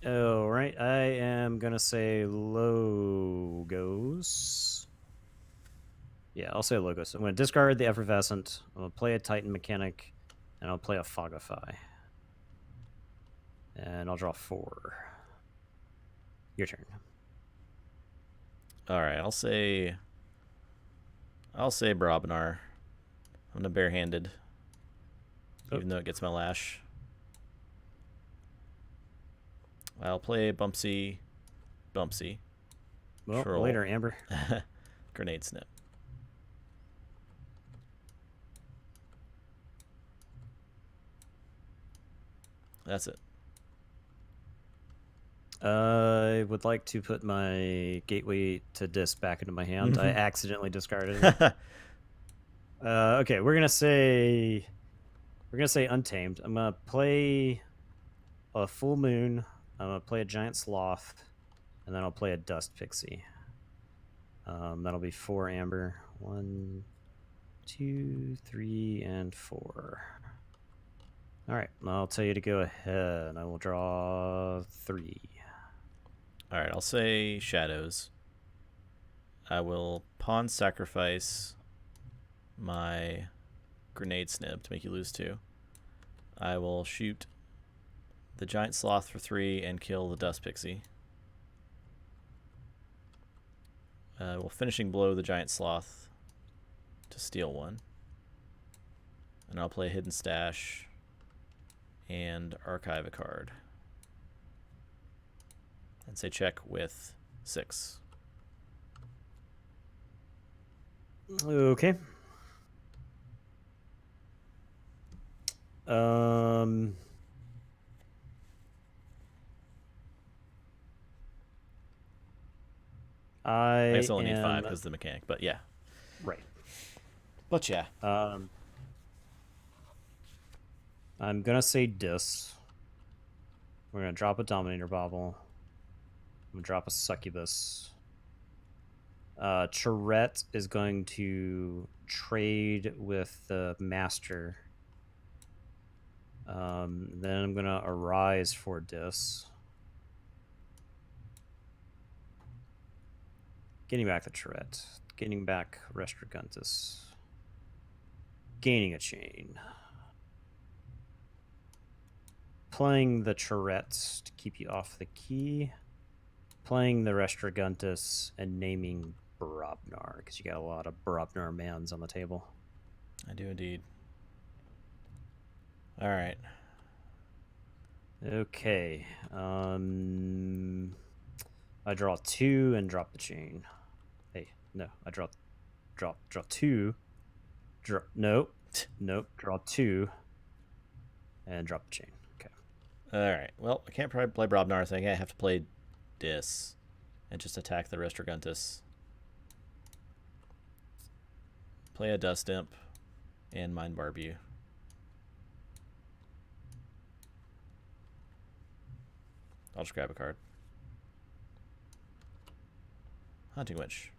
All right. I am going to say Logos. Yeah, I'll say Logos. I'm going to discard the Effervescent. I'm going to play a Titan Mechanic, and I'll play a Fogify. And I'll draw 4. Your turn. All right, I'll say Barabanar. I'm gonna barehanded, even though it gets my lash. I'll play Bumpsy. Well, Troll. later, Amber. Grenade Snip. That's it. I would like to put my Gateway to Dis back into my hand. I accidentally discarded it. Okay, we're gonna say Untamed. I'm gonna play a Full Moon. I'm gonna play a Giant Sloth, and then I'll play a Dust Pixie. That'll be 4 Amber. 1, 2, 3, and 4. All right, I'll tell you to go ahead. I will draw 3. All right, I'll say Shadows. I will pawn sacrifice my Grenade Snip to make you lose 2. I will shoot the Giant Sloth for 3 and kill the Dust Pixie. We'll Finishing Blow the Giant Sloth to steal 1. And I'll play Hidden Stash and archive a card. And say check with 6. Okay. I guess I only need 5 because of the mechanic, but yeah. Right. But yeah. I'm gonna say Dis. We're gonna drop a Dominator Bauble. I'm gonna drop a Succubus. Charette is going to trade with the master. Then I'm going to arise for Dis. Getting back the Charette. Getting back Restriguntus. Gaining a chain. Playing the Charette to keep you off the key. Playing the Restriguntus and naming Brobnar, because you got a lot of Brobnar mans on the table. I do indeed. All right. Okay. I draw 2 and drop the chain. Hey, no, I draw 2. Nope. Draw 2 and drop the chain. Okay. All right. Well, I can't play Brobnar, so I have to play Dis and just attack the Restriguntus. Play a Dust Imp and Mind Barb you. I'll just grab a card. Hunting Witch.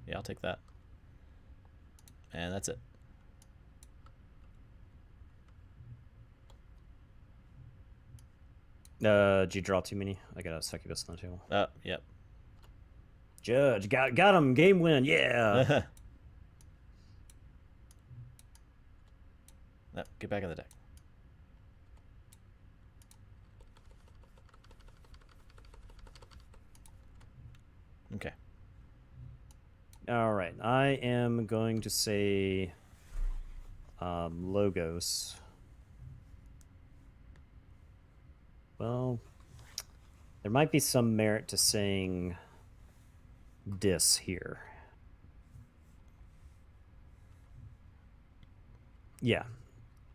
Yeah, I'll take that. And that's it. Did you draw too many? I got a succubus on the table. Yep. Judge, got him. Game win. Yeah. No, get back in the deck. Okay. All right. I am going to say Logos. Well, there might be some merit to saying Dis here. Yeah.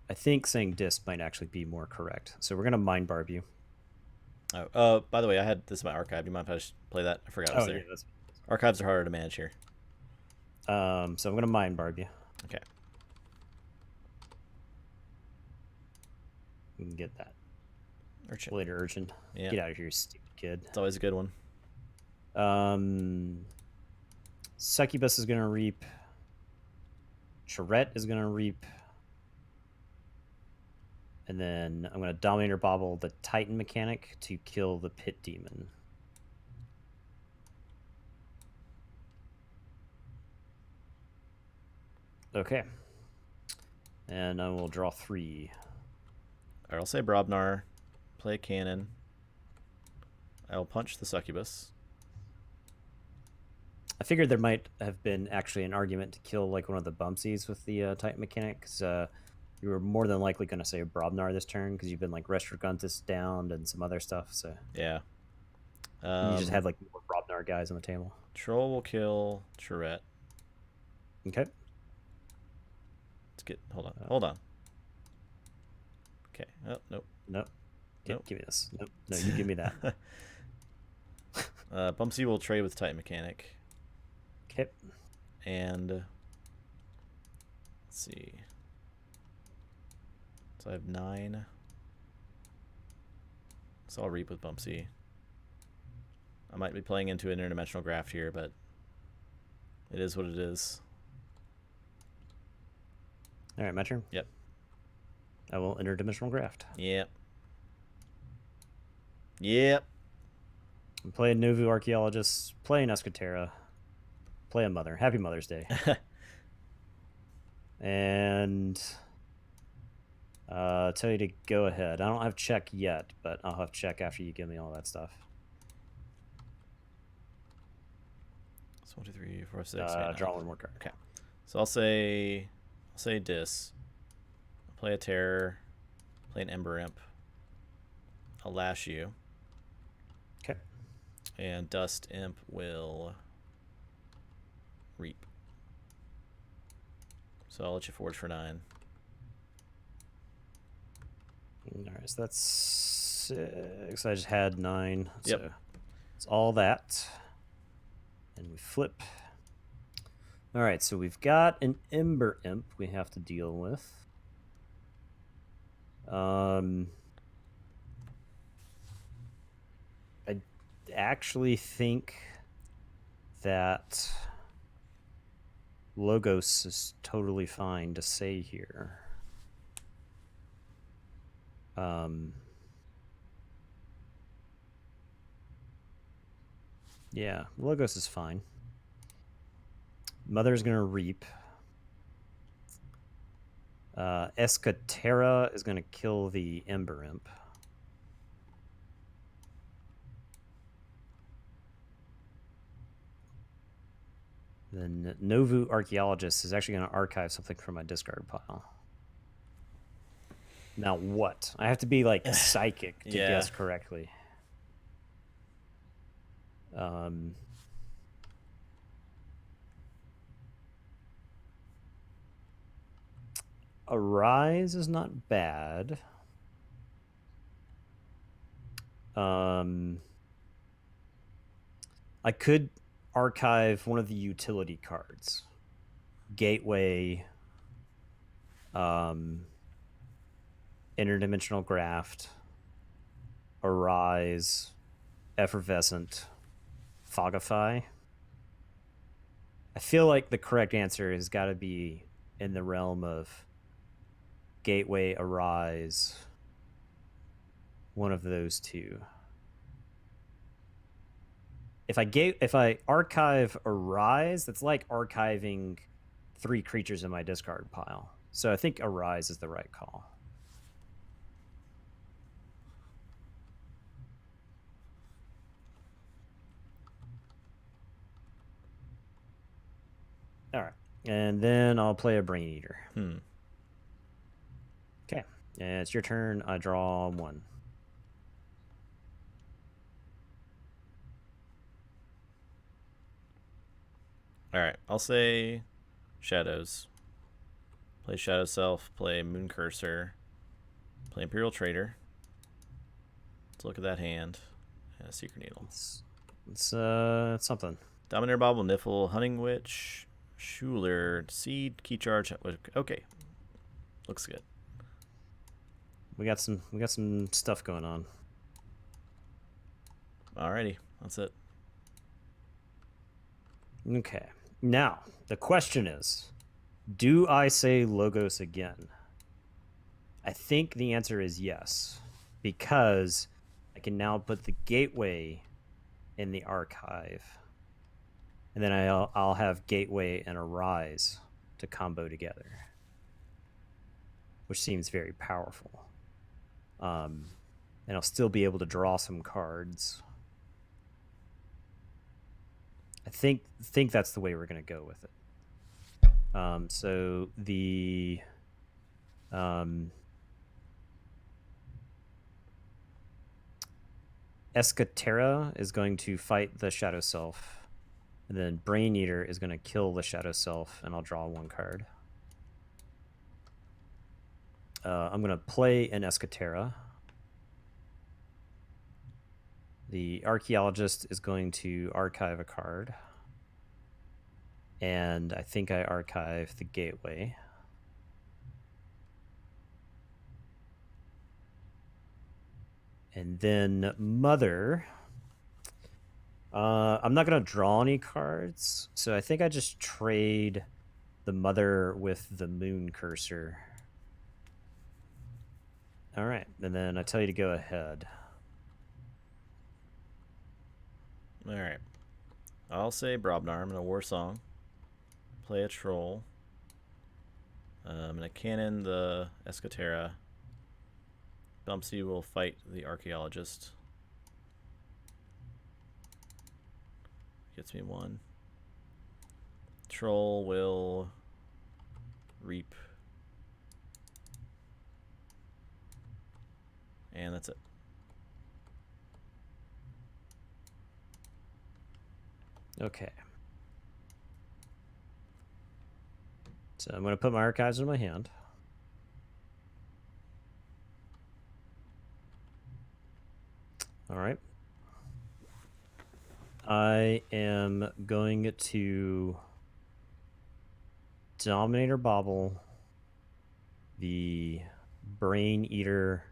I think saying Dis might actually be more correct. So we're going to Mind Barb you. Oh, by the way, I had this in my archive. Do you mind if I just play that? I forgot I was there. Yeah, archives are harder to manage here. So I'm going to Mind Barb you. Okay. We can get that. Urchin. Later, Urchin. Yeah. Get out of here, you stupid kid. It's always a good one. Succubus is going to reap. Charette is going to reap. And then I'm going to Dominator Bobble the Titan mechanic to kill the Pit Demon. Okay. And I will draw 3. All right, I'll say Brobnar. Play a cannon. I'll punch the Succubus. I figured there might have been actually an argument to kill like one of the Bumpsies with the Titan mechanic, because you were more than likely going to say Brobnar this turn because you've been like Restriguntus downed and some other stuff. So yeah, you just had like more Brobnar guys on the table. Troll will kill Charette. Okay. Let's get. Hold on. Okay. Oh nope. Nope. Give me this. Nope. No, you give me that. Bumpsy will trade with Titan mechanic. Okay. And let's see. So I have 9. So I'll reap with Bumpsy. I might be playing into an interdimensional graft here, but it is what it is. All right, my turn. Yep. I will interdimensional graft. Yep. I'm playing Novu Archaeologist, playing Escatera, play a Mother. Happy Mother's Day. And tell you to go ahead. I don't have check yet, but I'll have check after you give me all that stuff. So 1, 2, 3, 4, 6. Draw one more card. Okay. So I'll say Dis. I'll play a Terror. Play an Ember Imp. I'll lash you. Okay. And Dust Imp will reap. So I'll let you forge for 9. All right, so that's 6. I just had 9. Yep. So it's all that. And we flip. All right, so we've got an Ember Imp we have to deal with. I actually think that Logos is totally fine to say here. Yeah, Logos is fine. Mother's gonna reap. Escatera is gonna kill the Ember Imp. Then Novu Archaeologist is actually gonna archive something from my discard pile. Now what? I have to be like psychic to Yeah. guess correctly. Arise is not bad. I could archive one of the utility cards. Gateway, Interdimensional Graft, Arise, Effervescent, Fogify. I feel like the correct answer has got to be in the realm of Gateway, Arise, one of those two. If I archive Arise, that's like archiving 3 creatures in my discard pile. So I think Arise is the right call. All right. And then I'll play a Brain Eater. Okay. And it's your turn. I draw 1. All right. I'll say Shadows. Play Shadow Self. Play Moon Cursor. Play Imperial Trader. Let's look at that hand. And a Secret Needle. It's something. Dominator Bobble, Niffle, Hunting Witch, Schuler, Seed, Key Charge. Okay. Looks good. We got some stuff going on. Alrighty. That's it. Okay. Now, the question is, do I say Logos again? I think the answer is yes, because I can now put the Gateway in the archive, and then I'll have Gateway and Arise to combo together, which seems very powerful. And I'll still be able to draw some cards. I think that's the way we're going to go with it. So the Escatera is going to fight the Shadow Self, and then Brain Eater is going to kill the Shadow Self, and I'll draw 1 card. I'm going to play an Escatera. The Archaeologist is going to archive a card. And I think I archive the Gateway. And then Mother. I'm not going to draw any cards, so I think I just trade the Mother with the Moon Cursor. All right, and then I tell you to go ahead. All right. I'll say Brobnar. I'm in a War Song. Play a Troll. I'm going to cannon the Escatera. Bumpsy will fight the Archaeologist. Gets me 1. Troll will reap. And that's it. Okay. So I'm going to put my archives in my hand. All right. I am going to Dominator Bobble the Brain Eater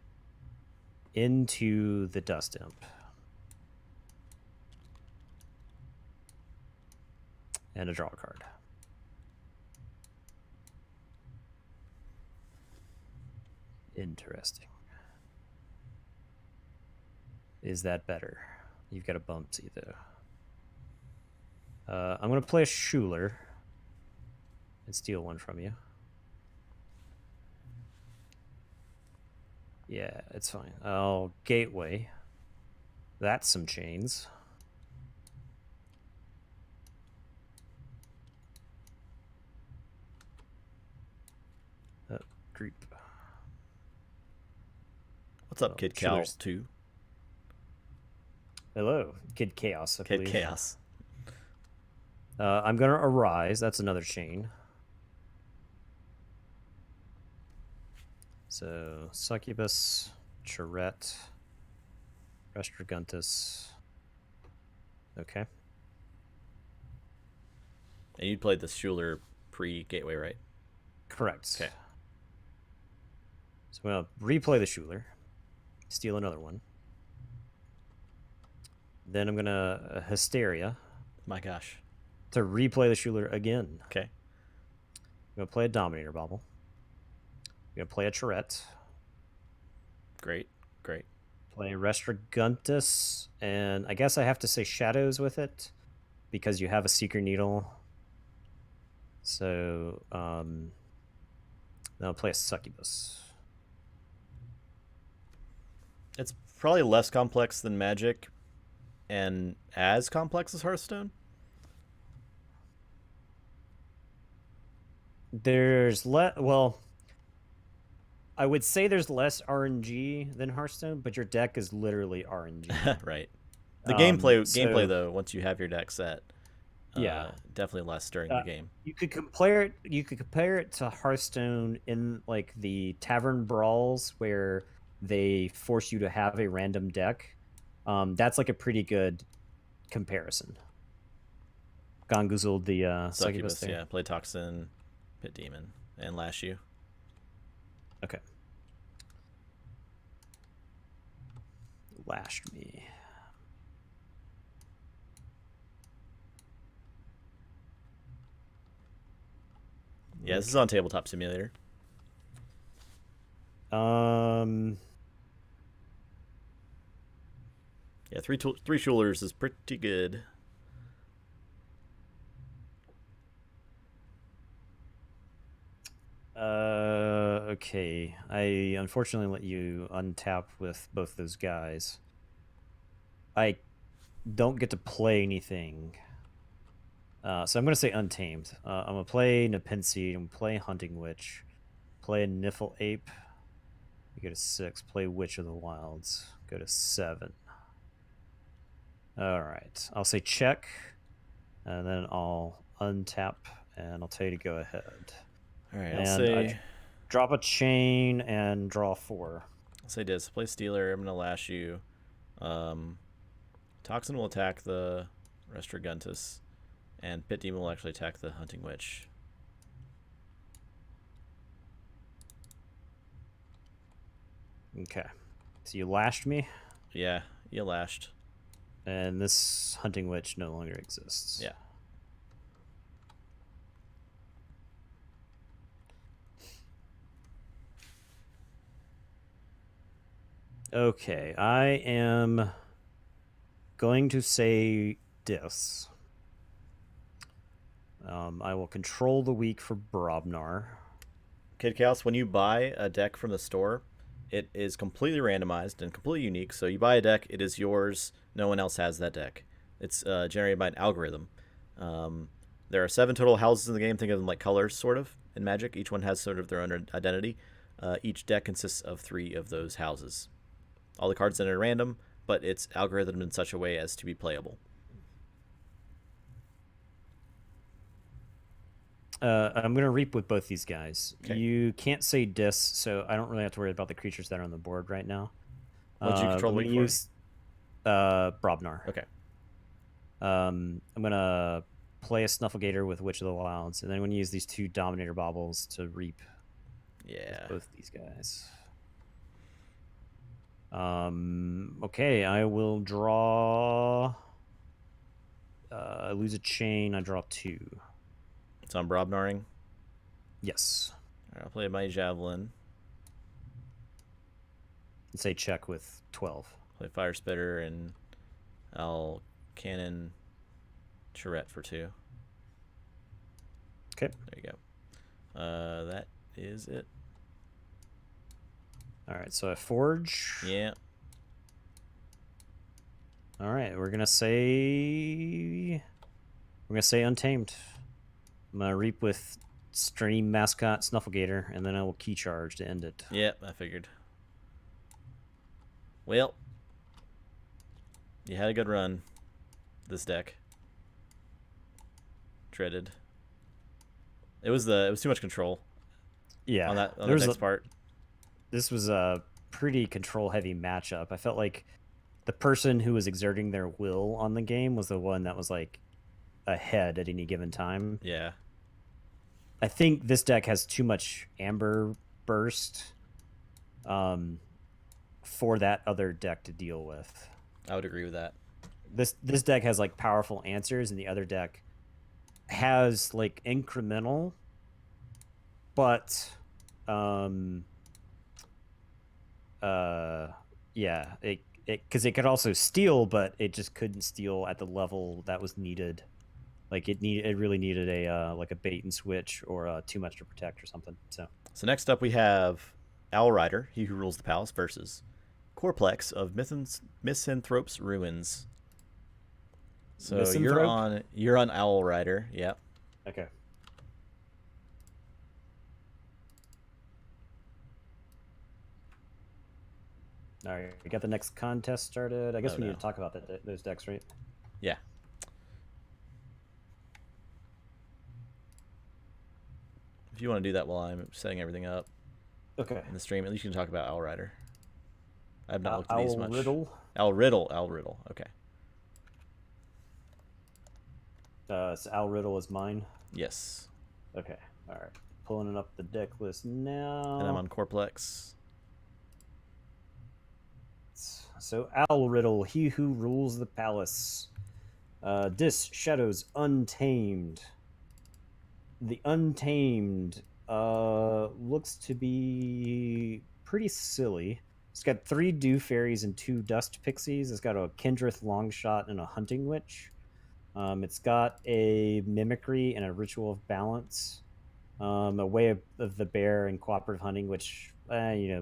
into the Dust Imp. And a draw card. Interesting. Is that better? You've got a Bumpsy, though. I'm going to play a Schuler and steal one from you. Yeah, it's fine. I'll Gateway. That's some chains. Group. What's up, Kid Cal Schuler's 2? Hello, Kid Chaos. I Kid believe. Chaos. I'm going to Arise. That's another chain. So, Succubus, Charette, Restraguntus. Okay. And you played the Schuler pre-Gateway, right? Correct. Okay. So I'm going to replay the Schuler, steal another one. Then I'm going to Hysteria My gosh. to replay the Schuler again. Okay. I'm going to play a Dominator Bauble. I'm going to play a Charette. Great. Great. Play Restraguntus, and I guess I have to say Shadows with it because you have a Seeker Needle. So, then I'll play a Succubus. It's probably less complex than Magic and as complex as Hearthstone. There's well, I would say there's less RNG than Hearthstone, but your deck is literally RNG. Right. The gameplay so- though, once you have your deck set, Yeah. definitely less during the game. You could compare it. You could compare it to Hearthstone in like the tavern brawls where they force you to have a random deck. That's like a pretty good comparison. Gonguzzled the Succubus there. Yeah. Play Toxin, Pit Demon, and Lash You. Okay. Lashed me. Yeah, this is on Tabletop Simulator. Yeah, three Schulers is pretty good. Okay. I unfortunately let you untap with both those guys. I don't get to play anything. So I'm going to say Untamed. I'm going to play Nepenthe. I'm going to play Hunting Witch. Play a Niffle Ape. You go to 6. Play Witch of the Wilds. Go to 7. All right. I'll say check. And then I'll untap. And I'll tell you to go ahead. All right, And I'll say drop a chain and draw 4. I'll say this. Play Stealer. I'm gonna Lash You. Toxin will attack the Restraguntus, and Pit Demon will actually attack the Hunting Witch. Okay. So you lashed me? Yeah, you lashed. And this Hunting Witch no longer exists. Yeah. Okay, I am going to say this. I will control the weak for Brobnar. Kid Chaos, when you buy a deck from the store, it is completely randomized and completely unique. So you buy a deck, it is yours. No one else has that deck. It's generated by an algorithm. There are 7 total houses in the game. Think of them like colors, sort of, in Magic. Each one has sort of their own identity. Each deck consists of 3 of those houses. All the cards are random, but it's algorithmed in such a way as to be playable. I'm going to reap with both these guys. Okay. You can't say dis, so I don't really have to worry about the creatures that are on the board right now. What'd you control I'm the gonna weak use Brobnar. Okay. I'm going to play a Snufflegator with Witch of the Wilds, and then I'm going to use these 2 Dominator Baubles to reap Yeah. with both these guys. Okay, I will draw. I lose a chain. I draw 2. It's on Brobnaring. Yes. All right, I'll play my Javelin. And say check with 12. Play Fire Spitter, and I'll cannon Charette for 2. Okay. There you go. That is it. All right, so I forge. Yeah. All right, we're gonna say Untamed. I'm gonna reap with Stream Mascot Snufflegator, and then I will key charge to end it. Yep, I figured. Well, you had a good run. This deck. Dreaded. It was too much control. Yeah, On the next part. This was a pretty control-heavy matchup. I felt like the person who was exerting their will on the game was the one that was like ahead at any given time. Yeah. I think this deck has too much Amber Burst for that other deck to deal with. I would agree with that. This deck has like powerful answers, and the other deck has like incremental, but yeah, it because it could also steal, but it just couldn't steal at the level that was needed. Like it really needed a like a bait and switch or too much to protect or something. So next up we have Owl Rider, he who rules the palace, versus Corplex of Misanthrope's Ruins. So you're on Owl Rider. Yep. Okay. All right, we got the next contest started. I guess we need to talk about those decks, right? Yeah. If you want to do that while I'm setting everything up. Okay. In the stream, at least you can talk about Owl Rider. I have not looked at these much. Owl Riddle. Okay. So Owl Riddle is mine? Yes. Okay. All right. Pulling up the deck list now. And I'm on Corplex. So Owl Riddle, he who rules the palace. Shadows Untamed. The Untamed looks to be pretty silly. It's got 3 Dew Fairies and 2 Dust Pixies. It's got a Kendrith Longshot and a Hunting Witch. It's got a Mimicry and a Ritual of Balance. A Way of the Bear and Cooperative Hunting, which,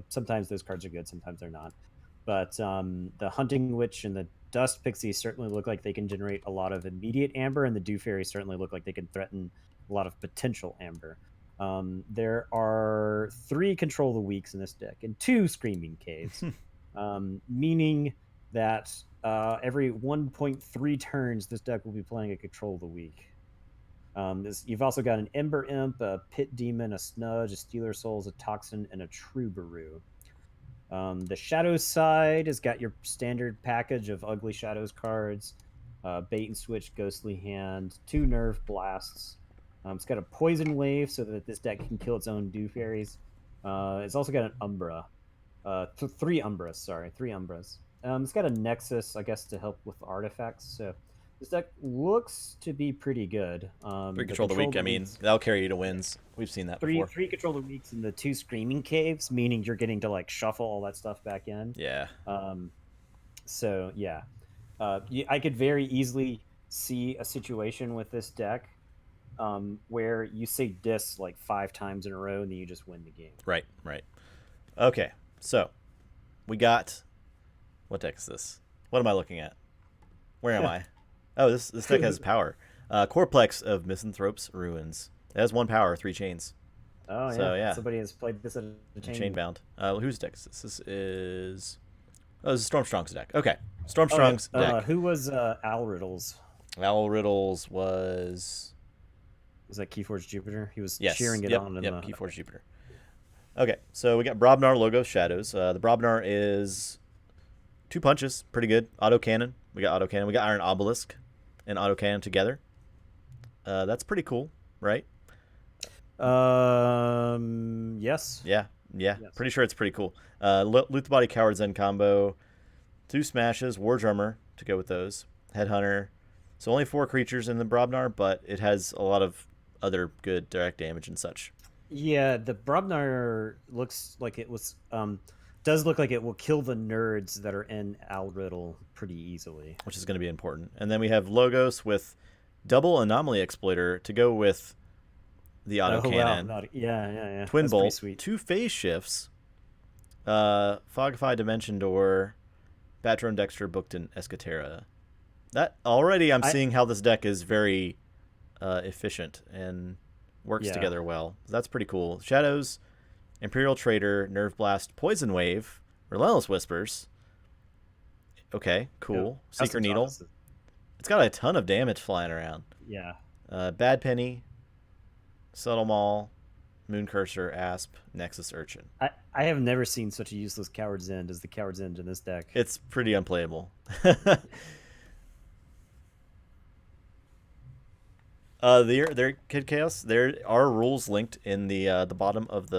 sometimes those cards are good, sometimes they're not. But the Hunting Witch and the Dust Pixies certainly look like they can generate a lot of immediate amber, and the Dew Fairies certainly look like they can threaten a lot of potential amber. There are 3 Control the Weaks in this deck and 2 Screaming Caves, meaning that every 1.3 turns, this deck will be playing a Control the Weak. You've also got an Ember Imp, a Pit Demon, a Snudge, a Stealer Souls, a Toxin, and a Troubadour. The Shadows side has got your standard package of Ugly Shadows cards, Bait and Switch, Ghostly Hand, 2 Nerve Blasts. It's got a Poison Wave so that this deck can kill its own Dew Fairies. It's also got an Umbra. 3 Umbras. It's got a Nexus, I guess, to help with artifacts. So this deck looks to be pretty good. 3 Control the Weak, I mean, that'll carry you to wins. We've seen that before. 3 Control the Weaks and the 2 Screaming Caves, meaning you're getting to like shuffle all that stuff back in. Yeah. So yeah, I could very easily see a situation with this deck where you say dis like 5 times in a row and then you just win the game. Right. Okay, so we got, what deck is this? What am I looking at? Where am I? Oh, this deck has power. Corplex of Misanthrope's Ruins. It has 1 power, 3 chains. Oh, so, yeah. Somebody has played this at a chain bound. Whose deck is this? This is Stormstrong's deck. Okay, Stormstrong's deck. Who was Owl Riddles? Owl Riddles was that Keyforge Jupiter? He was yes. cheering it on. Keyforge Jupiter. Okay, so we got Brobnar, Logos, Shadows. The Brobnar is 2 punches, pretty good. Autocannon. We got autocannon. We got Iron Obelisk and autocannon together. That's pretty cool, right? Yes. Yeah. Yes. Pretty sure it's pretty cool. Loot the Body, Coward Zen combo. 2 smashes, War Drummer to go with those. Headhunter. So only 4 creatures in the Brobnar, but it has a lot of other good direct damage and such. Yeah, the Brobnar looks like it was does look like it will kill the nerds that are in Al Riddle pretty easily. which is going to be important. And then we have Logos with double Anomaly Exploiter to go with the autocannon. Wow. Yeah. Twin That's pretty Bolt, sweet. 2 phase shifts, Fogify Dimension Door, Batron Dexter, Bookton, Escatera. That already I'm seeing how this deck is very efficient and works together well. That's pretty cool. Shadows, Imperial Trader, Nerve Blast, Poison Wave, Relentless Whispers. Okay, cool. Yep. Seeker Needle. It's got a ton of damage flying around. Yeah. Bad Penny, Subtle Maul, Moon Cursor, Asp, Nexus Urchin. I have never seen such a useless Coward's End as the Coward's End in this deck. It's pretty unplayable. There, Kid Chaos. There are rules linked in the bottom of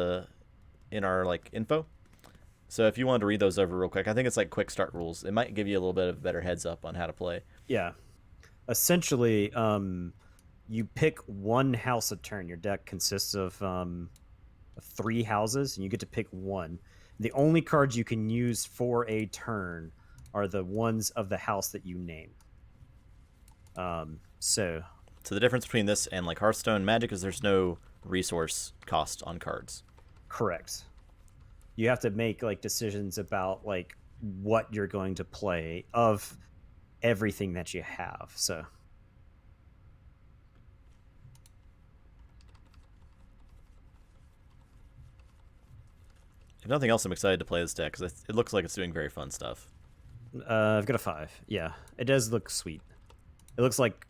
in our like info. So if you wanted to read those over real quick, I think it's like quick start rules. It might give you a little bit of a better heads up on how to play. Yeah. Essentially, you pick one house a turn. Your deck consists of 3 houses, and you get to pick one. The only cards you can use for a turn are the ones of the house that you name. So the difference between this and like Hearthstone Magic is there's no resource cost on cards. Correct. You have to make like decisions about like what you're going to play of everything that you have. So if nothing else, I'm excited to play this deck because it looks like it's doing very fun stuff. I've got a 5. Yeah, it does look sweet. It looks like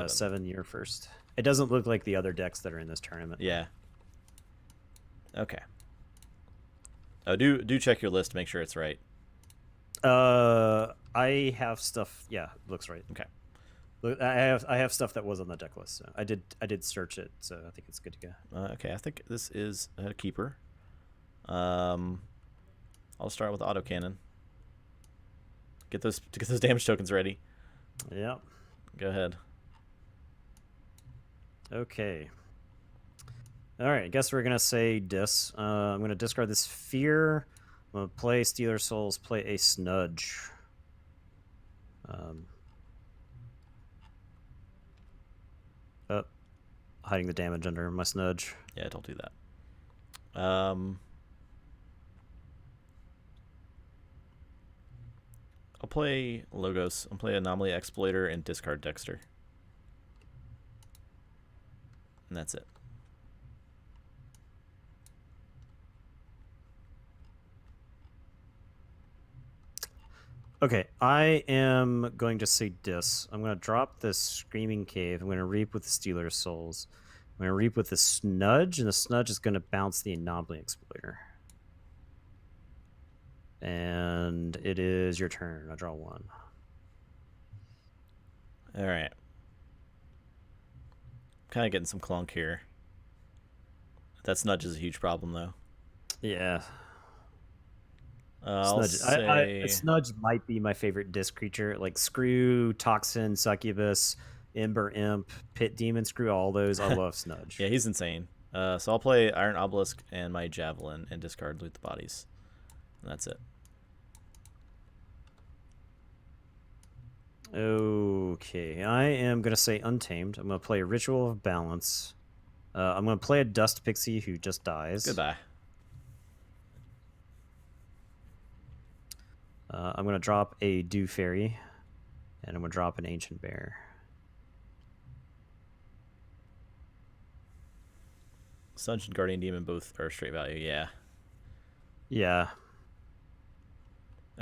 7 year first. It doesn't look like the other decks that are in this tournament. Yeah. Okay. Oh, do check your list to make sure it's right. I have stuff. Yeah, looks right. Okay. I have stuff that was on the deck list. So I did search it, so I think it's good to go. Okay, I think this is a keeper. I'll start with autocannon. Get those damage tokens ready. Yeah. Go ahead. Okay. All right. I guess we're gonna say dis. I'm gonna discard this fear. I'm gonna play Stealer Souls. Play a Snudge. Hiding the damage under my Snudge. Yeah, don't do that. I'll play Logos. I'll play Anomaly Exploiter and discard Dexter. And that's it. Okay, I am going to say dis. I'm going to drop this Screaming Cave. I'm going to reap with the Stealer's Souls. I'm going to reap with the Snudge, and the Snudge is going to bounce the Anomaly Exploiter. And it is your turn. I draw 1. All right. Kind of getting some clunk here. That Snudge is a huge problem, though. Yeah. Snudge. Snudge might be my favorite disc creature. Like, screw Toxin, Succubus, Ember Imp, Pit Demon, screw all those. I love Snudge. Yeah, he's insane. So I'll play Iron Obelisk and my Javelin and discard Loot the Bodies. And that's it. Okay, I am going to say Untamed. I'm going to play Ritual of Balance. I'm going to play a Dust Pixie who just dies. Goodbye. I'm going to drop a Dew Fairy, and I'm going to drop an Ancient Bear. Sunge and Guardian Demon both are straight value, yeah. Yeah.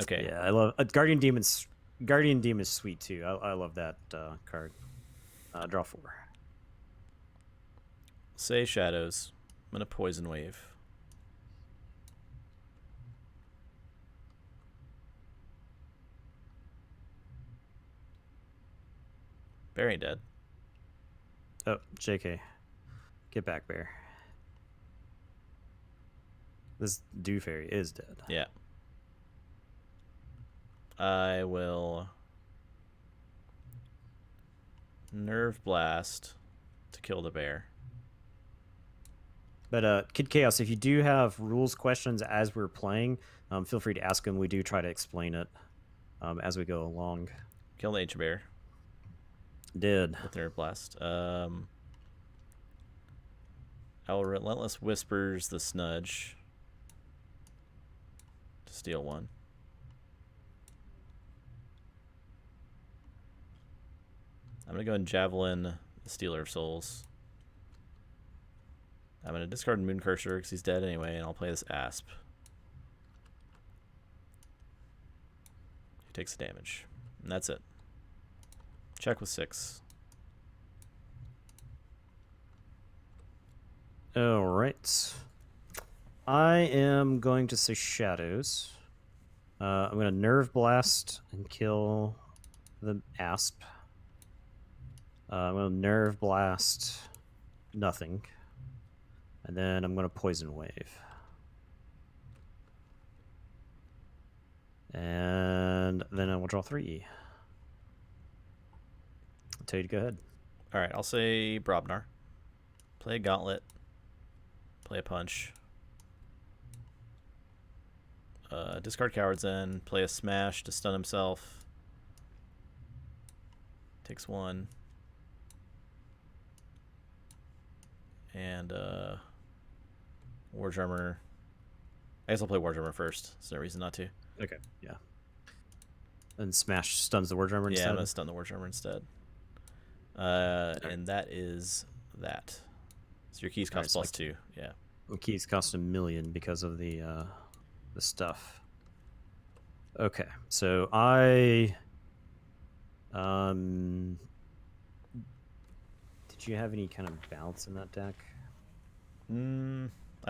Okay. Yeah, I love Guardian Demon is sweet too. I love that card. Draw 4. Say Shadows. I'm going to Poison Wave. Bear ain't dead. Oh, JK. Get back, Bear. This Dew Fairy is dead. Yeah. I will Nerve Blast to kill the bear. But Kid Chaos, if you do have rules questions as we're playing, feel free to ask them. We do try to explain it as we go along. Kill the Ancient Bear Did. with their blast. Our Relentless Whispers the Snudge to steal one. I'm going to go and Javelin the Stealer of Souls. I'm going to discard Moon Cursor because he's dead anyway, and I'll play this Asp. Who takes the damage. And that's it. Check with 6. All right. I am going to say Shadows. I'm going to Nerve Blast and kill the Asp. I'm going to Nerve Blast nothing. And then I'm going to Poison Wave. And then I will draw 3. I'll tell you to go ahead. All right, I'll say Brobnar. Play a Gauntlet. Play a Punch. Discard Coward's End. Play a Smash to stun himself. Takes 1. And War Drummer. I guess I'll play War Drummer first. There's no reason not to. Okay, yeah. And Smash stuns the War Drummer instead? Yeah, I'm going to stun the War Drummer instead. And that is that. So your keys cost plus 2. Yeah. The keys cost 1 million because of the stuff. Okay, so I did you have any kind of balance in that deck? I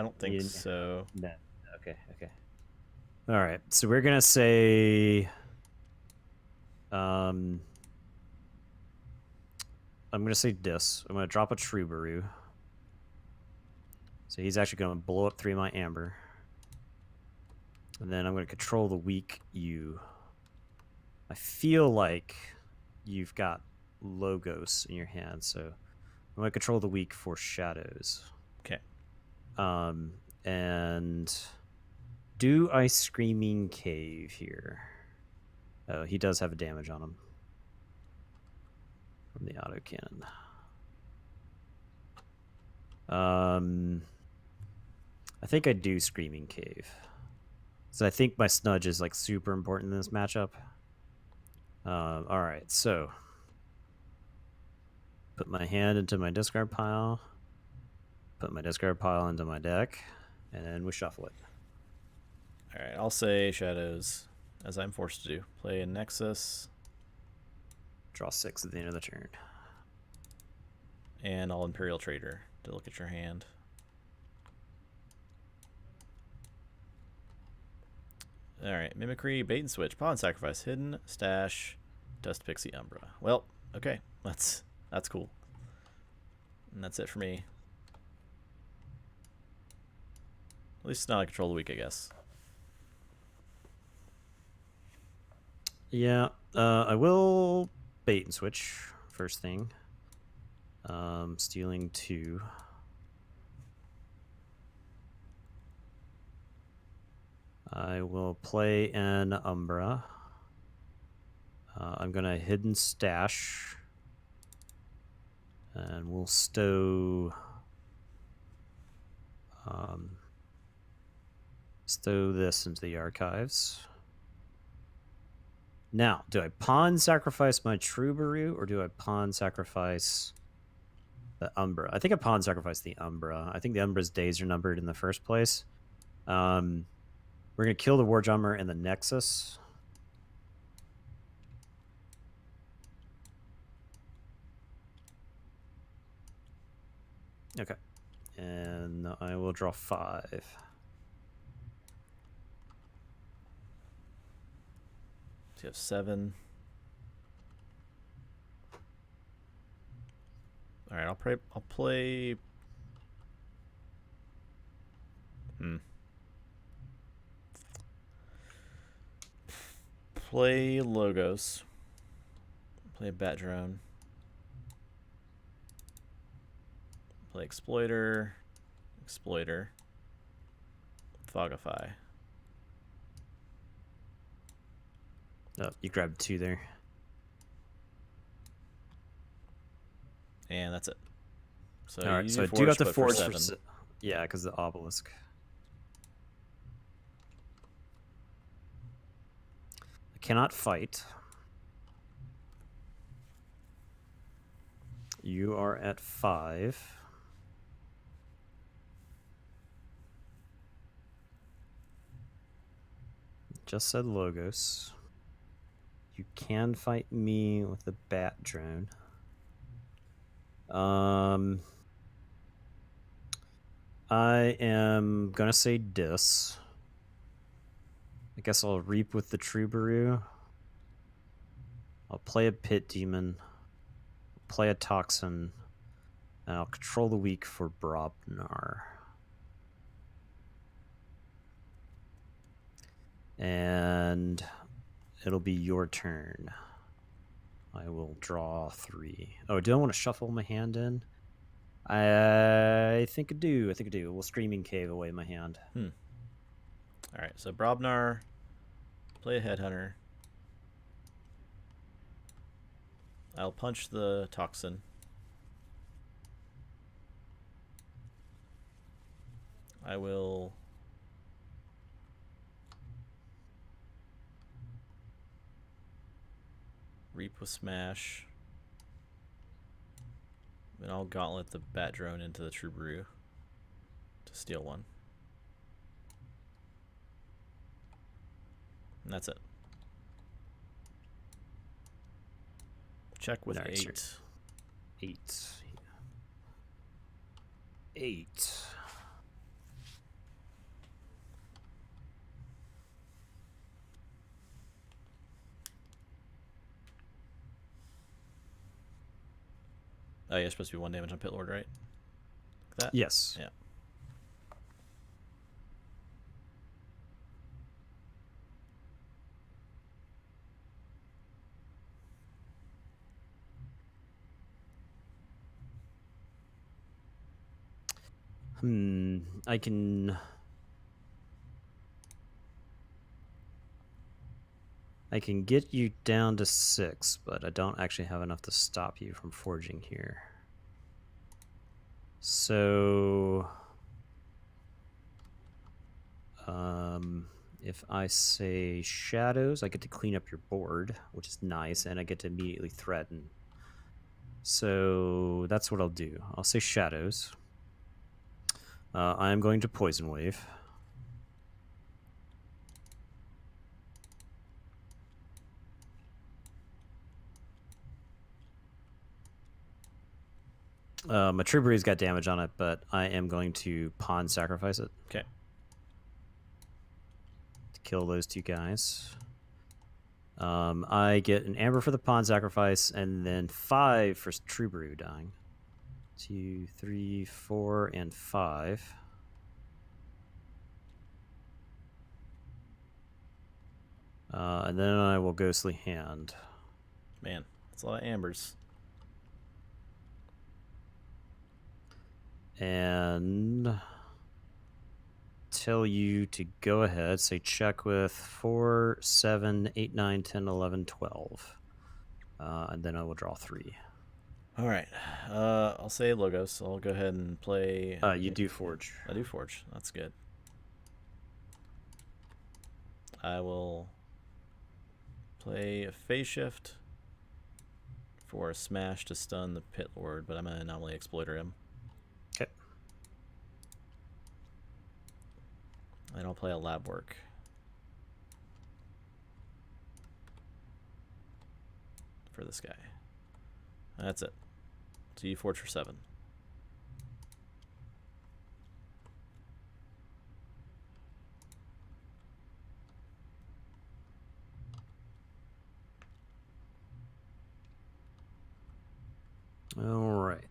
don't think so. No. Okay. All right, so we're gonna say I'm gonna say Dis. I'm gonna drop a Troubadour. So he's actually gonna blow up 3 of my Amber. And then I'm going to control the weak you. I feel like you've got Logos in your hand, so I'm going to control the weak for Shadows. Okay. And do I Screaming Cave here? Oh, he does have a damage on him from the autocannon. I think I do Screaming Cave. So I think my Snudge is like super important in this matchup. All right, so put my hand into my discard pile, put my discard pile into my deck, and then we shuffle it. All right, I'll say Shadows, as I'm forced to do. Play a Nexus. Draw 6 at the end of the turn. And I'll Imperial Trader to look at your hand. All right, Mimicry, Bait and Switch, Pawn Sacrifice, Hidden, Stash, Dust Pixie, Umbra. Well, okay, that's cool. And that's it for me. At least it's not a control of the week, I guess. Yeah, I will Bait and Switch first thing. Stealing 2. I will play an Umbra. I'm going to Hidden Stash. And we'll stow this into the archives. Now, do I pawn sacrifice my Troubadour or do I pawn sacrifice the Umbra? I think I pawn sacrifice the Umbra. I think the Umbra's days are numbered in the first place. We're going to kill the War Drummer and the Nexus. Okay. And I will draw 5. So you have 7. All right, I'll play. Play Logos. Play a Bat Drone. Play Exploiter. Exploiter. Fogify. Oh, you grabbed 2 there. And that's it. So All right, you so I do do have to but forge for for 7. yeah, because the obelisk. I cannot fight. You are at 5. Just said Logos. You can fight me with the bat drone. I am gonna say Dis. I guess I'll reap with the Troubadour. I'll play a Pit Demon. Play a Toxin. And I'll control the weak for Brobnar. And it'll be your turn. I will draw 3. Oh, do I want to shuffle my hand in? I think I do. We'll Screaming Cave away my hand. Alright, so Brobnar. Play a Headhunter. I'll punch the Toxin. I will Reap with Smash. Then I'll Gauntlet the Bat Drone into the Troubadour to steal 1. And that's it. Check with All right, 8. sir. 8. 8. Oh, yeah, it's supposed to be 1 damage on Pit Lord, right? Like that? Yes. Yeah. I can get you down to 6, but I don't actually have enough to stop you from forging here. So if I say Shadows, I get to clean up your board, which is nice, and I get to immediately threaten. So that's what I'll do. I'll say Shadows. I'm going to Poison Wave. My Troubadour's got damage on it, but I am going to Pawn Sacrifice it. Okay. To kill those 2 guys. I get an Amber for the Pawn Sacrifice, and then 5 for Troubadour dying. 2, 3, 4, and 5. And then I will Ghostly Hand. Man, that's a lot of Ambers. And tell you to go ahead, say check with 4, 7, 8, 9, 10, 11, 12. And then I will draw 3. All right. I'll say Logos. I'll go ahead and play. You do Forge. I do Forge. That's good. I will play a Phase Shift for a Smash to stun the Pit Lord, but I'm going to Anomaly Exploiter him. Okay. And I'll play a Lab Work. For this guy. That's it. So you Forge for 7. All right.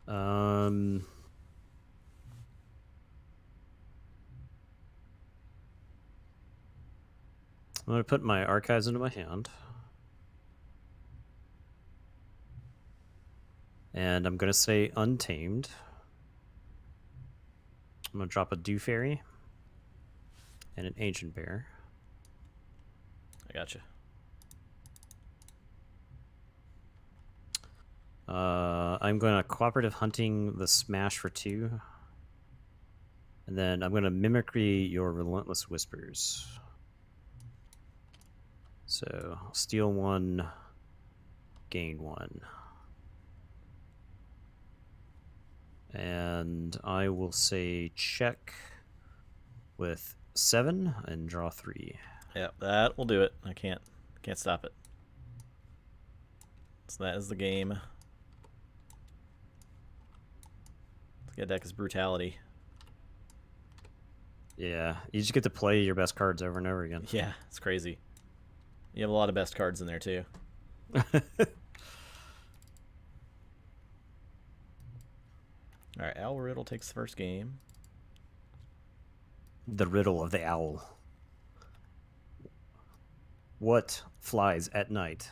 I'm going to put my Archives into my hand. And I'm going to say Untamed. I'm going to drop a Dew Fairy and an Ancient Bear. I gotcha. I'm going to Cooperative Hunting the Smash for 2. And then I'm going to Mimicry your Relentless Whispers. So, steal 1, gain 1. And I will say check with 7 and draw 3. Yeah, that will do it. I can't stop it. So that is the game. The deck is Brutality. Yeah, you just get to play your best cards over and over again. Yeah, it's crazy. You have a lot of best cards in there too. All right, Owl Riddle takes the first game. The riddle of the owl. What flies at night?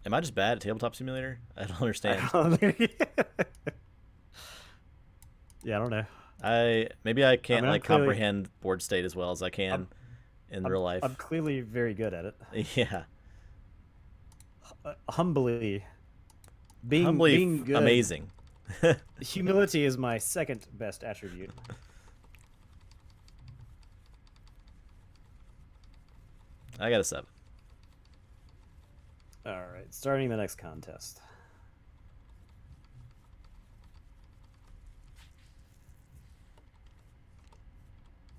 Am I just bad at Tabletop Simulator? I don't understand. Yeah, I don't know. Maybe I can't I'm clearly, comprehend board state as well as I can in real life. I'm clearly very good at it. Yeah. Humbly Humbly good. Amazing. Humility is my second best attribute. I got a 7. All right, starting the next contest.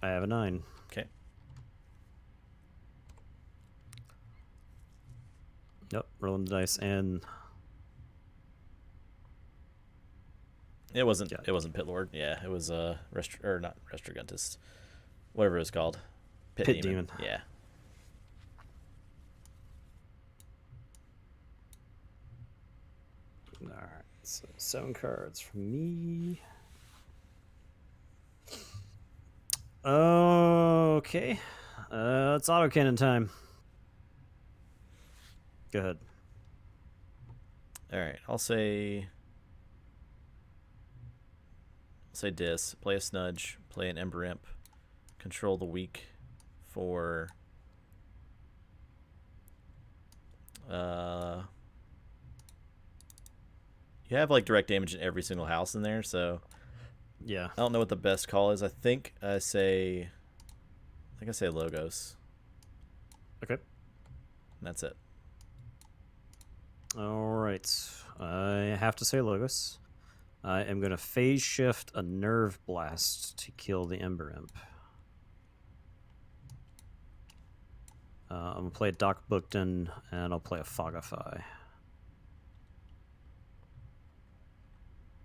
I have a 9. Okay. Yep, rolling the dice, and it wasn't Pit Lord. Yeah, it was not Restriguntus, whatever it was called. Pit Demon. Yeah. All right, so 7 cards from me. Okay, it's autocannon time. Go ahead. All right, I'll say Dis, play a Snudge, play an Ember Imp, control the weak for you have like direct damage in every single house in there, so yeah. I don't know what the best call is. I think I say Logos. Okay. And that's it. All right. I have to say Logos. I am going to phase shift a Nerve Blast to kill the Ember Imp. I'm going to play a Doc Bookton, and I'll play a Fogify.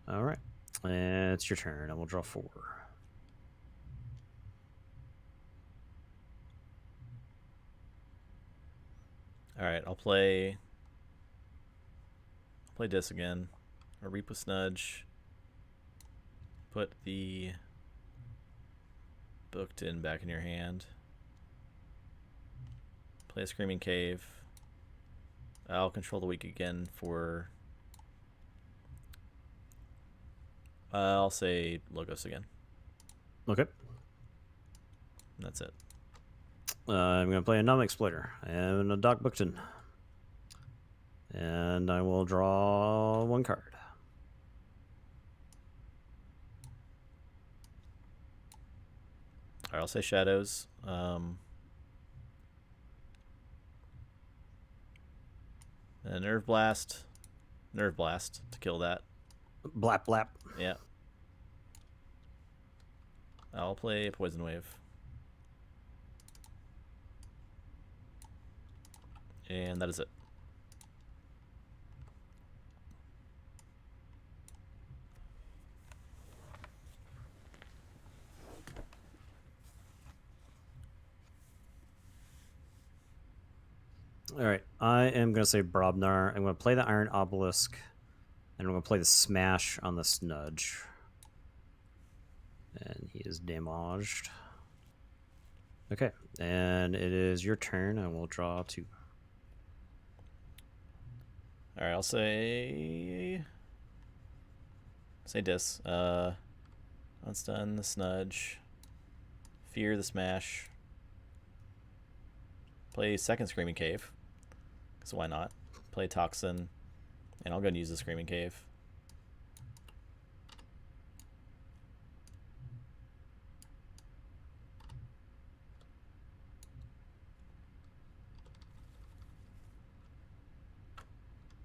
All right. And it's your turn. I will draw 4. All right, I'll play Dis again. Or Reap with Snudge. Put the Booked In back in your hand. Play a Screaming Cave. I'll control the weak again for I'll say Logos again. Okay. And that's it. I'm going to play a Numb Exploiter and a Doc Bookton. And I will draw 1 card. All right, I'll say Shadows. A Nerve Blast to kill that. Blap, blap. Yeah. I'll play Poison Wave. And that is it. All right, I am going to say Brobnar. I'm going to play the Iron Obelisk, and I'm going to play the Smash on the Snudge. And he is damaged. Okay, and it is your turn. I will draw 2. All right, I'll say dis. Unstun the Snudge. Fear the Smash. Play second Screaming Cave. So why not? Play Toxin. And I'll go and use the Screaming Cave.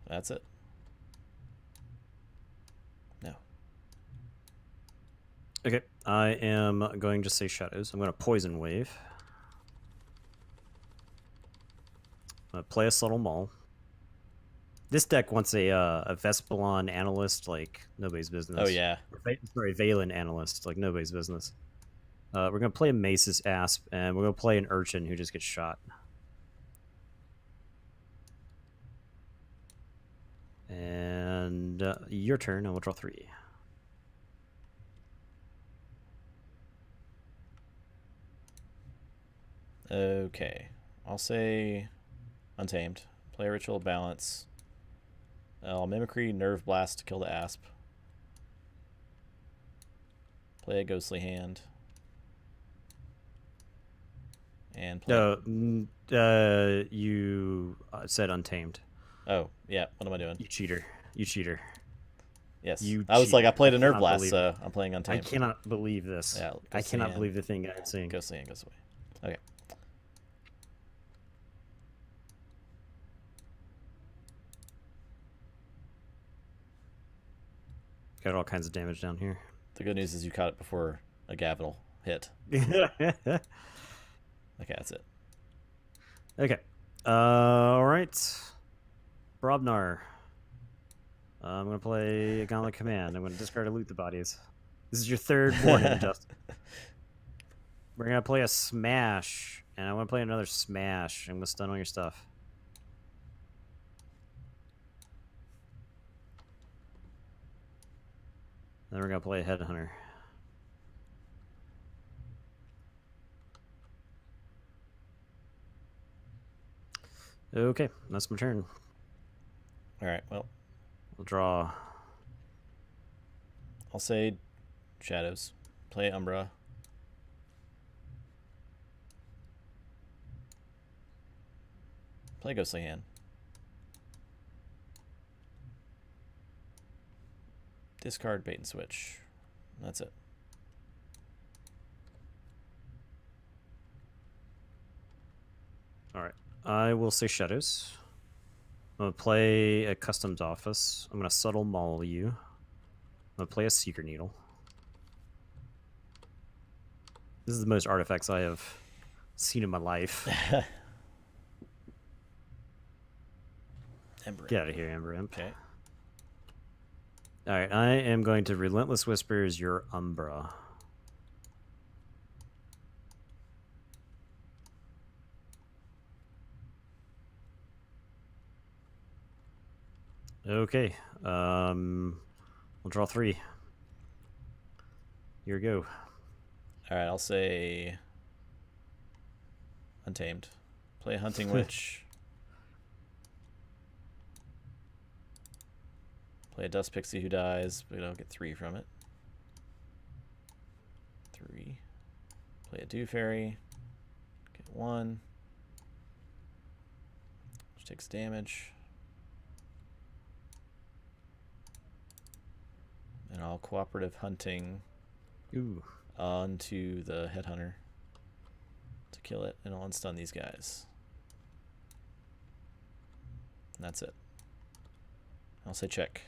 That's it. No. Okay, I am going to say Shadows. I'm going to Poison Wave. I'm going to play a Subtle Maul. This deck wants a Vespelon Analyst like nobody's business. Oh, yeah. Sorry, Valen Analyst like nobody's business. We're going to play a Mace's Asp, and we're going to play an Urchin who just gets shot. And your turn, and we'll draw 3. Okay. I'll say Untamed. Play Ritual of Balance. I'll Mimicry Nerve Blast to kill the Asp. Play a Ghostly Hand. And play. You said Untamed. Oh, yeah. What am I doing? You cheater. You cheater. Yes. You I was cheater. like, I played a Nerve cannot Blast, believe so it. I'm playing Untamed. I cannot believe this. Yeah, I Ghostly cannot Hand. believe the thing I'm seeing. Ghostly Hand goes away. Okay. Got all kinds of damage down here. The good news is you caught it before a Gavinal hit. Okay, that's it. Okay. All right. Brobnar. I'm going to play a Gauntlet Command. I'm going to discard and loot the bodies. This is your third warning, Justin. We're going to play a Smash, and I want to play another Smash. I'm going to stun all your stuff. Then we're going to play a Headhunter. Okay, that's my turn. All right, well. We'll draw. I'll say Shadows. Play Umbra. Play Ghostly Hand. Discard Bait and Switch. That's it. All right. I will say Shadows. I'm going to play a Customs Office. I'm going to Subtle Maul you. I'm going to play a Seeker Needle. This is the most artifacts I have seen in my life. Ember. Get out of here, Ember Imp. Okay. All right, I am going to Relentless Whispers your Umbra. Okay, we'll draw 3. Here we go. All right, I'll say Untamed. Play Hunting Witch. Play a Dust Pixie who dies, but I'll get 3 from it. 3. Play a Dew Fairy. Get 1. Which takes damage. And I'll Cooperative Hunting onto the Headhunter to kill it, and I'll unstun these guys. And that's it. I'll say check.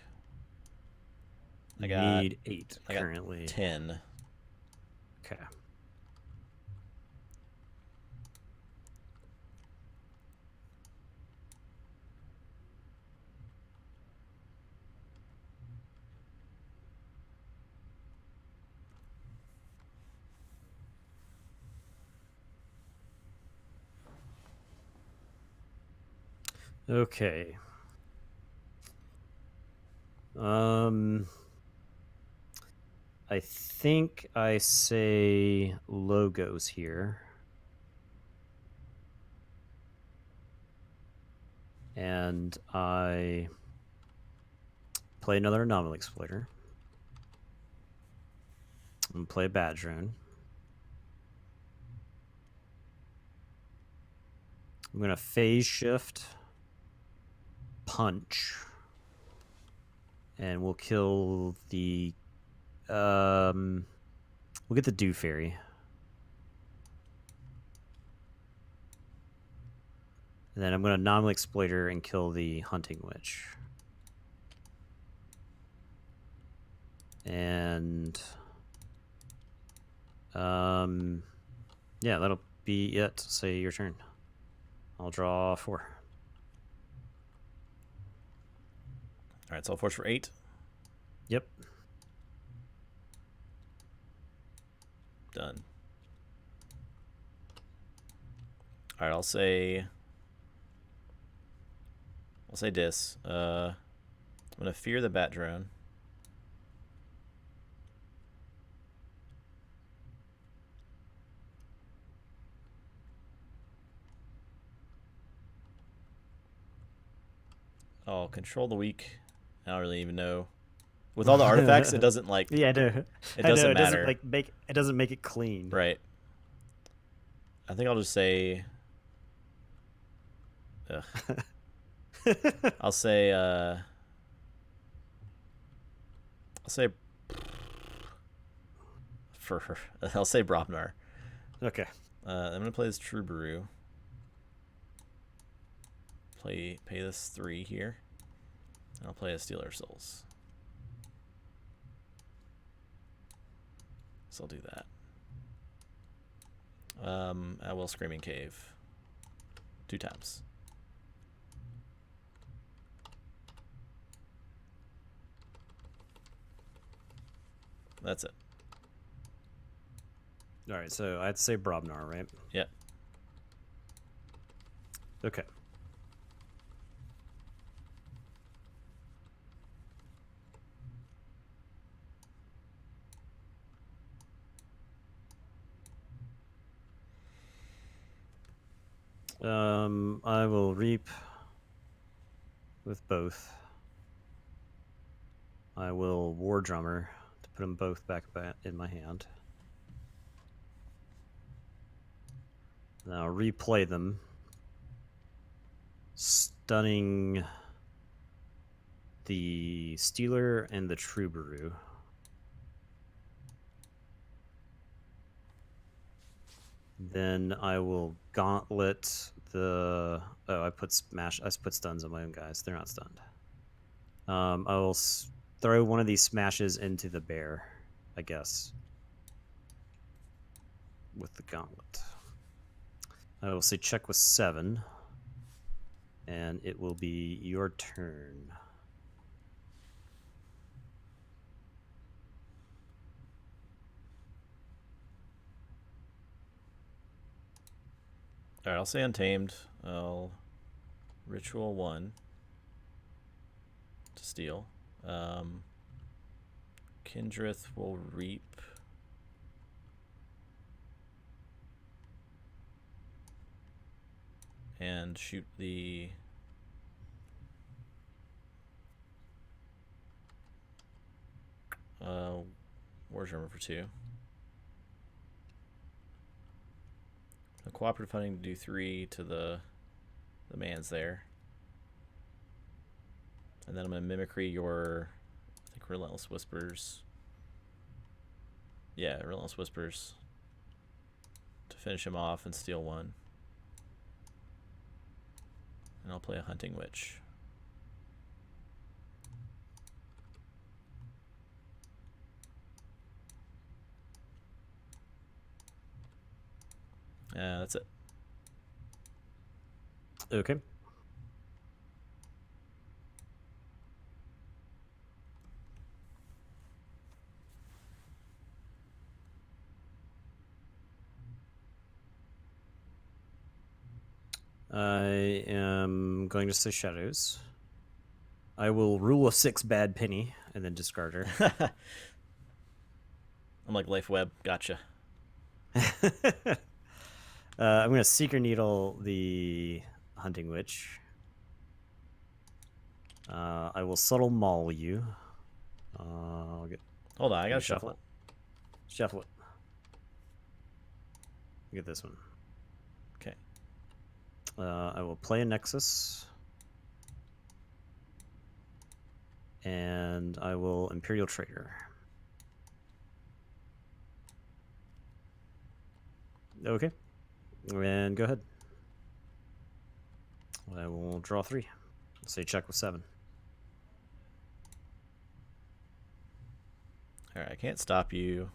I need 8 currently. Got 10. Okay. Okay. I think I say logos here. And I play another anomaly exploiter. I'm gonna play a bad drone. I'm gonna phase shift, punch, and we'll kill the. We'll get the Dew Fairy. And then I'm gonna anomaly exploiter and kill the Hunting Witch. And yeah, that'll be it. Say your turn. I'll draw 4. All right, so I'll force for 8. Yep. Done. All right, I'll say dis. I'm gonna fear the bat drone. I'll control the weak. I don't really even know. With all the artifacts, it doesn't like. Yeah, I know. It doesn't it matter. doesn't make it clean. Right. I think I'll just say. I'll say. I'll say Brobnar. Okay. I'm gonna play this Troubadour. Pay this 3 here. And I'll play a Stealer of Souls. So I'll do that. I will Screaming Cave 2 times. That's it. All right, so I'd say Brobnar, right? Yep. Okay. I will reap with both. I will War Drummer to put them both back in my hand. Now replay them, stunning the Stealer and the Troubadour. Then I will gauntlet the. Oh, I put stuns on my own guys. They're not stunned. I will throw one of these smashes into the bear, I guess, with the gauntlet. I will say check with 7, and it will be your turn. All right, I'll say Untamed. I'll Ritual 1 to steal. Kindreth will reap. And shoot the War Drummer for 2. The cooperative funding to do 3 to the mans there. And then I'm going to mimicry your, I think, Relentless Whispers. Yeah, Relentless Whispers to finish him off and steal 1. And I'll play a Hunting Witch. That's it. Okay. I am going to say Shadows. I will rule a 6 bad penny and then discard her. I'm like Life Web. Gotcha. I'm going to Seeker Needle the Hunting Witch. I will subtle maul you. I'll get. Hold on, I gotta shuffle it. Shuffle it. Get this one. Okay. I will play a Nexus. And I will Imperial Trader. Okay. And go ahead. I will draw 3. Say check with 7. All right, I can't stop you.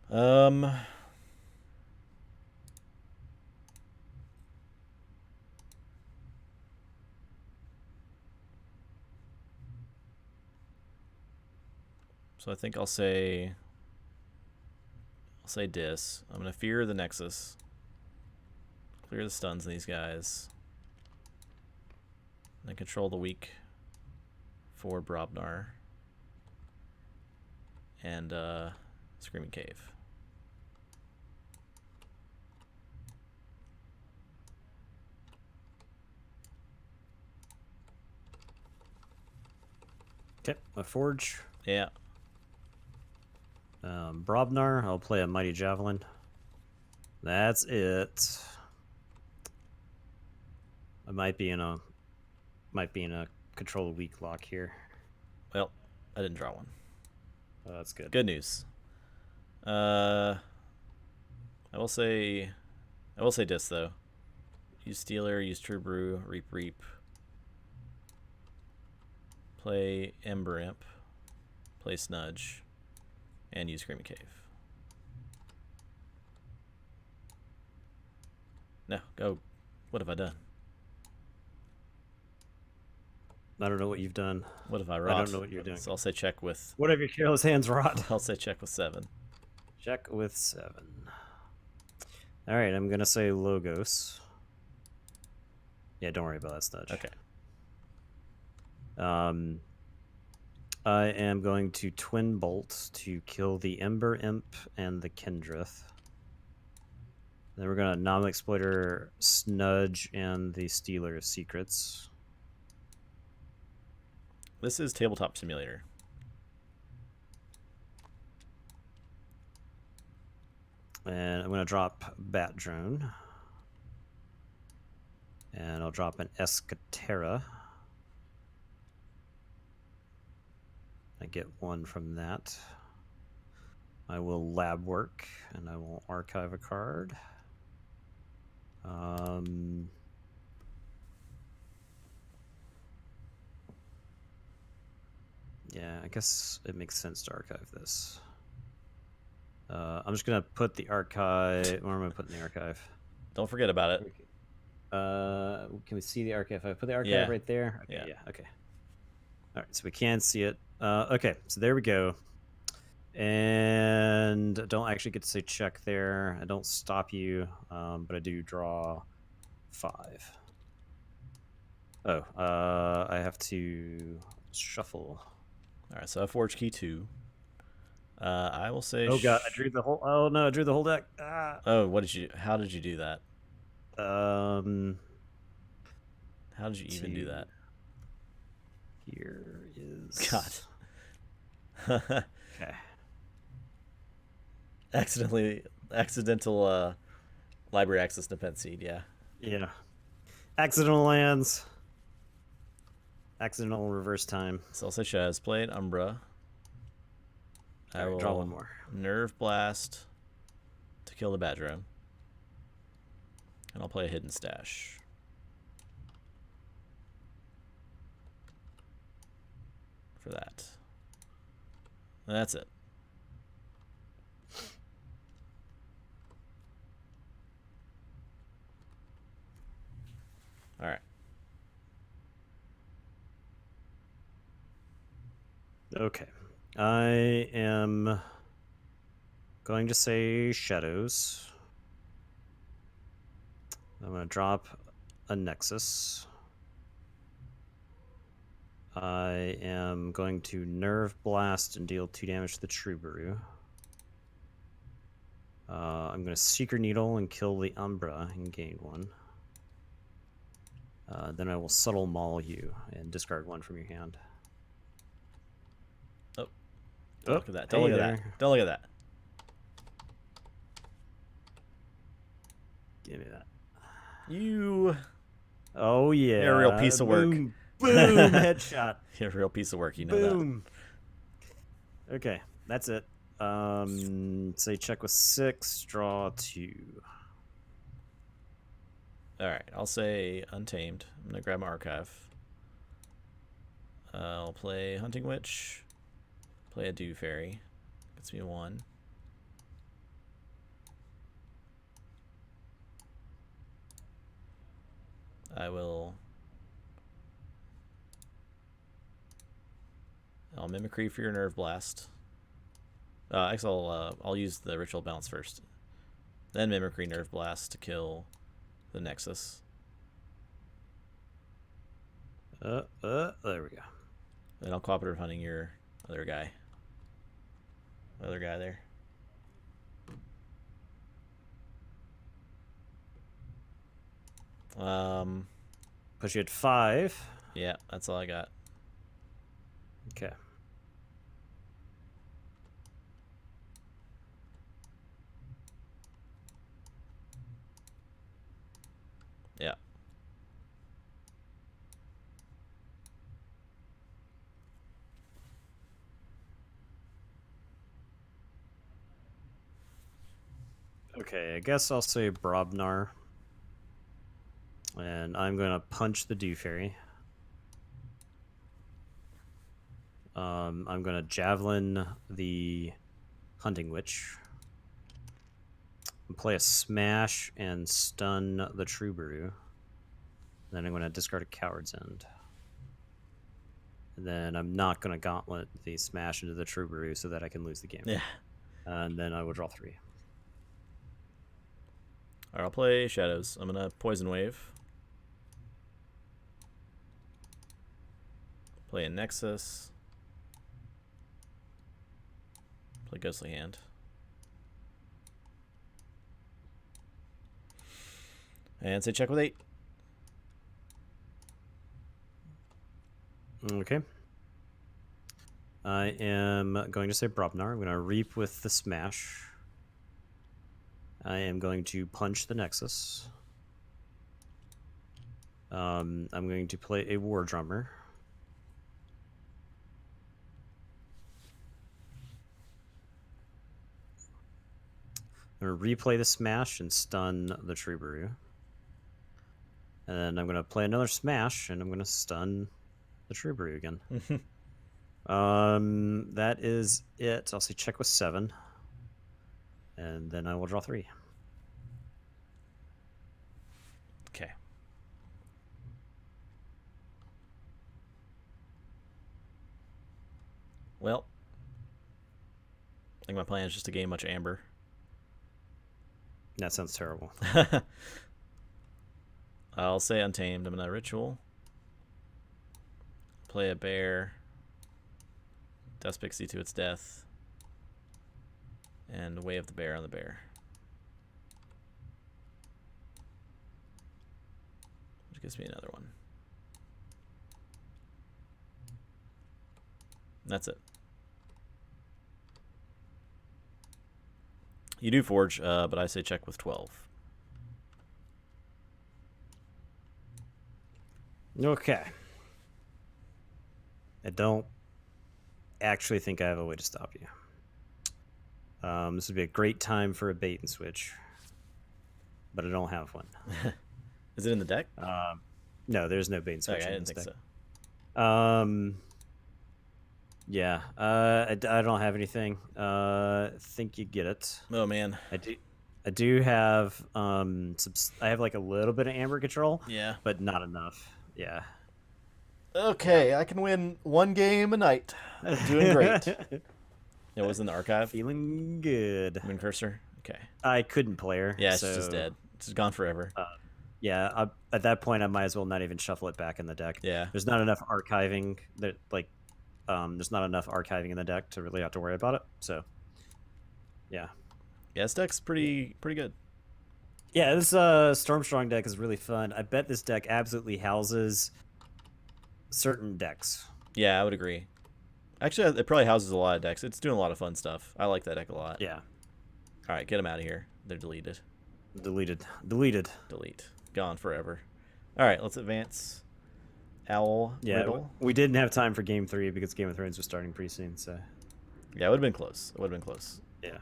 So I think I'll say Dis. I'm gonna fear the Nexus. Clear the stuns on these guys. And then control the weak for Brobnar. And Screaming Cave. Okay, a Forge. Yeah. Brobnar, I'll play a Mighty Javelin. That's it. I might be in a control weak lock here. Well, I didn't draw one. Oh, that's good. Good news. I will say Dis though. Use Stealer, use True Brew, Reap. Play Ember Imp. Play Snudge. And use Screaming Cave. No, go. What have I done? I don't know what you've done. What have I wrought? I don't know what you're doing. So I'll say check with. What have your careless hands wrought? I'll say check with 7. Check with 7. All right, I'm gonna say Logos. Yeah, don't worry about that, Snudge. Okay. I am going to Twin Bolt to kill the Ember Imp and the Kendrith. Then we're gonna Non-Exploiter, Snudge, and the Stealer of Secrets. This is Tabletop Simulator. And I'm gonna drop Bat Drone. And I'll drop an Escatera. I get 1 from that. I will lab work, and I will archive a card. Yeah, I guess it makes sense to archive this. I'm just gonna put the archive. Where am I putting the archive? Don't forget about it. Can we see the archive? I put the archive right there. Okay, yeah. Okay. All right, so we can see it. Okay, so there we go. And I don't actually get to say check there. I don't stop you, but I do draw 5. Oh, I have to shuffle. All right, so I forge key 2. I will say. Oh god, I drew the whole. Oh no, I drew the whole deck. Ah. Oh, what did you? How did you do that? How did you even do that? Here is God. Okay. Accidental library access defense seed. Yeah. Yeah. Accidental lands. Accidental reverse time. So I'll say Shaz played Umbra. I will draw 1 more. Nerve Blast to kill the Bat Drone. And I'll play a Hidden Stash. For that. And that's it. All right. Okay. I am going to say Shadows. I'm going to drop a Nexus. I am going to Nerve Blast and deal 2 damage to the Troubadour. I'm going to Seeker Needle and kill the Umbra and gain 1. Then I will subtle maul you and discard 1 from your hand. Oh, don't look at that. Don't Hey look at there. that. Don't look at that. Give me that. You. Oh yeah. You're a real piece of work. Boom. Boom. Headshot. You're a real piece of work. You know Boom. Okay, that's it. Say check with 6, draw 2. that. All right. I'll say Untamed. I'm gonna grab my archive. I'll play Hunting Witch. Play a Dew Fairy. Gets me 1. I'll Mimicry for your Nerve Blast. Actually, I'll use the Ritual Bounce first. Then Mimicry Nerve Blast to kill the Nexus. There we go. Then I'll Cooperative Hunting your other guy. Other guy there. Push you at 5. Yeah, that's all I got. Okay. Yeah. Okay, I guess I'll say Brobnar. And I'm going to punch the Dew Fairy. I'm going to Javelin the Hunting Witch. Play a Smash and stun the Troubadour. Then I'm going to discard a Coward's End. And then I'm not going to Gauntlet the Smash into the Troubadour so that I can lose the game. Yeah. And then I will draw 3. Alright, I'll play Shadows. I'm gonna Poison Wave. Play a Nexus. Play Ghostly Hand. And say check with 8. Okay. I am going to say Brobnar. I'm going to Reap with the Smash. I am going to punch the Nexus. I'm going to play a War Drummer. I'm going to replay the Smash and stun the Troubadour. And then I'm going to play another Smash, and I'm going to stun the Troubadour again. That is it. I'll say check with 7. And then I will draw 3. Okay. Well, I think my plan is just to gain much amber. That sounds terrible. I'll say Untamed. I'm gonna Ritual. Play a bear. Dust Pixie to its death. And wave the bear on the bear. Which gives me another one. That's it. You do Forge, but I say check with 12. Okay. I don't actually think I have a way to stop you. This would be a great time for a bait and switch, but I don't have one. Is it in the deck? No, there's no bait and switch. Okay, I in didn't this think deck. so. Yeah. I don't have anything. Think you get it. Oh man. I do have I have like a little bit of amber control. Yeah. But not enough. Yeah. Okay, I can win one game a night. I'm doing great. It was in the archive. Feeling good. Moon Cursor. Okay. I couldn't play her. Yeah, it's just dead. It's just gone forever. Yeah, at that point, I might as well not even shuffle it back in the deck. Yeah. There's not enough archiving there's not enough archiving in the deck to really have to worry about it. So, yeah. Yeah, this deck's pretty good. Yeah, this Stormstrong deck is really fun. I bet this deck absolutely houses certain decks. Yeah, I would agree. Actually, it probably houses a lot of decks. It's doing a lot of fun stuff. I like that deck a lot. Yeah. All right, get them out of here. They're deleted. Deleted. Deleted. Delete. Gone forever. All right, let's advance. Owl Yeah, Riddle. we didn't have time for Game 3 because Game of Thrones was starting pretty soon, so... Yeah, it would have been close. It would have been close. Yeah.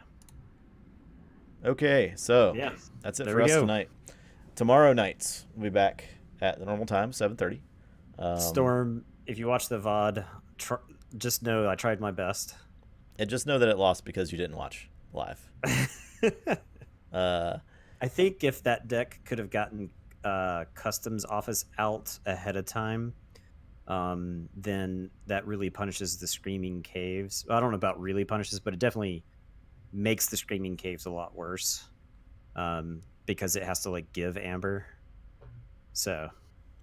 Okay, so Yeah. that's it There for we us go. tonight. Tomorrow night, we'll be back at the normal time, 7:30. Storm, if you watch the VOD, just know I tried my best. And just know that it lost because you didn't watch live. I think if that deck could have gotten Customs Office out ahead of time, then that really punishes the Screaming Caves. I don't know about really punishes, but it definitely makes the Screaming Caves a lot worse, because it has to like give Amber. So,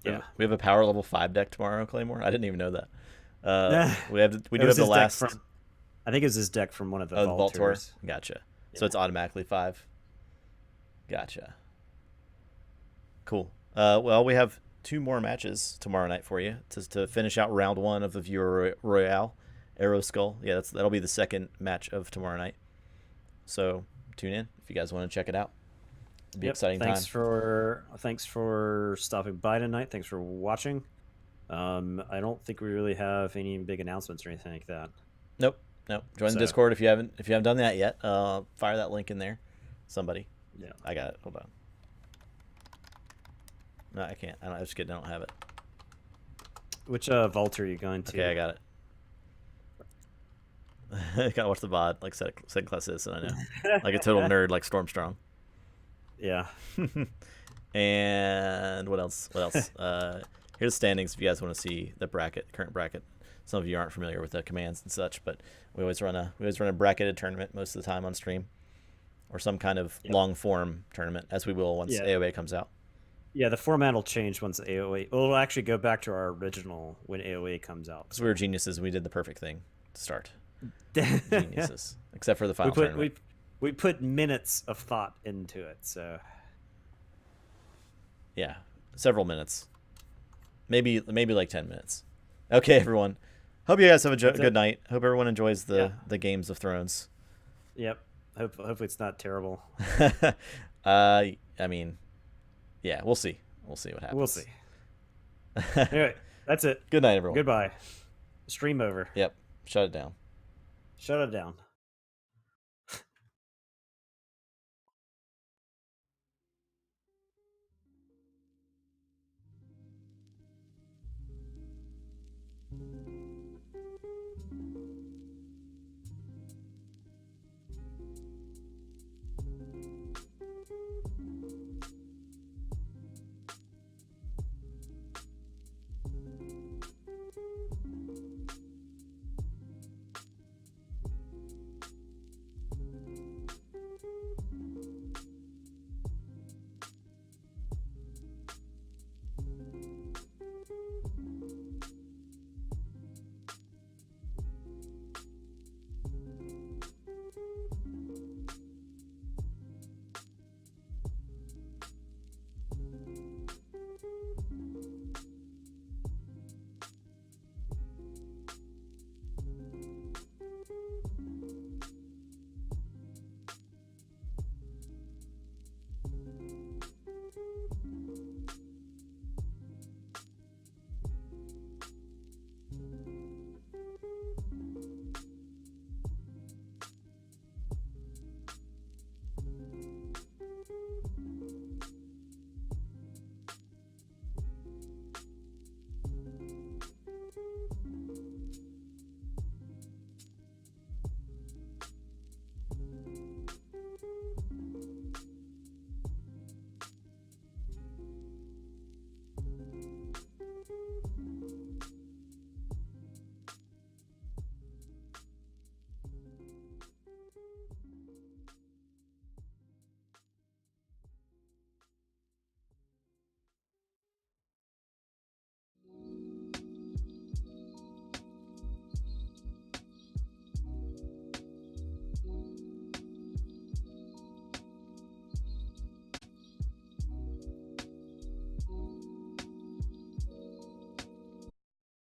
yeah, we have a power level 5 deck tomorrow, Claymore. I didn't even know that. We do It was have the his deck last. from, I think it was his deck from one of the Oh, the Vault Tour. Tours. Gotcha. So Yeah. it's automatically 5. Gotcha. Cool. Well, we have 2 more matches tomorrow night for you to finish out round 1 of the Viewer Royale. Arrow Skull. Yeah, that'll be the second match of tomorrow night. So tune in if you guys want to check it out. It'll be exciting thanks time. Thanks for stopping by tonight. Thanks for watching. I don't think we really have any big announcements or anything like that. Nope. Join the Discord if you haven't done that yet. Fire that link in there. Somebody. Yeah. I got it. Hold on. No, I can't. I just kidding. I don't have it. Which vault are you going to? Okay, I got it. I gotta watch the VOD, like second class citizen. I know, like a total nerd, like Stormstrong. Yeah. And what else? Here's the standings if you guys want to see the current bracket. Some of you aren't familiar with the commands and such, but we always run a bracketed tournament most of the time on stream, or some kind of long form tournament, as we will once AOA comes out. Yeah, the format will change once AOA. Well, it'll actually go back to our original when AOA comes out. Because we were geniuses and we did the perfect thing to start. Geniuses, except for the final tournament. We put minutes of thought into it, so yeah, several minutes, maybe like 10 minutes. Okay, everyone. Hope you guys have a good night. Hope everyone enjoys the Games of Thrones. Yep. Hopefully it's not terrible. I mean, yeah, we'll see. We'll see what happens. We'll see. Anyway, that's it. Good night, everyone. Goodbye. Stream over. Yep. Shut it down. Shut it down.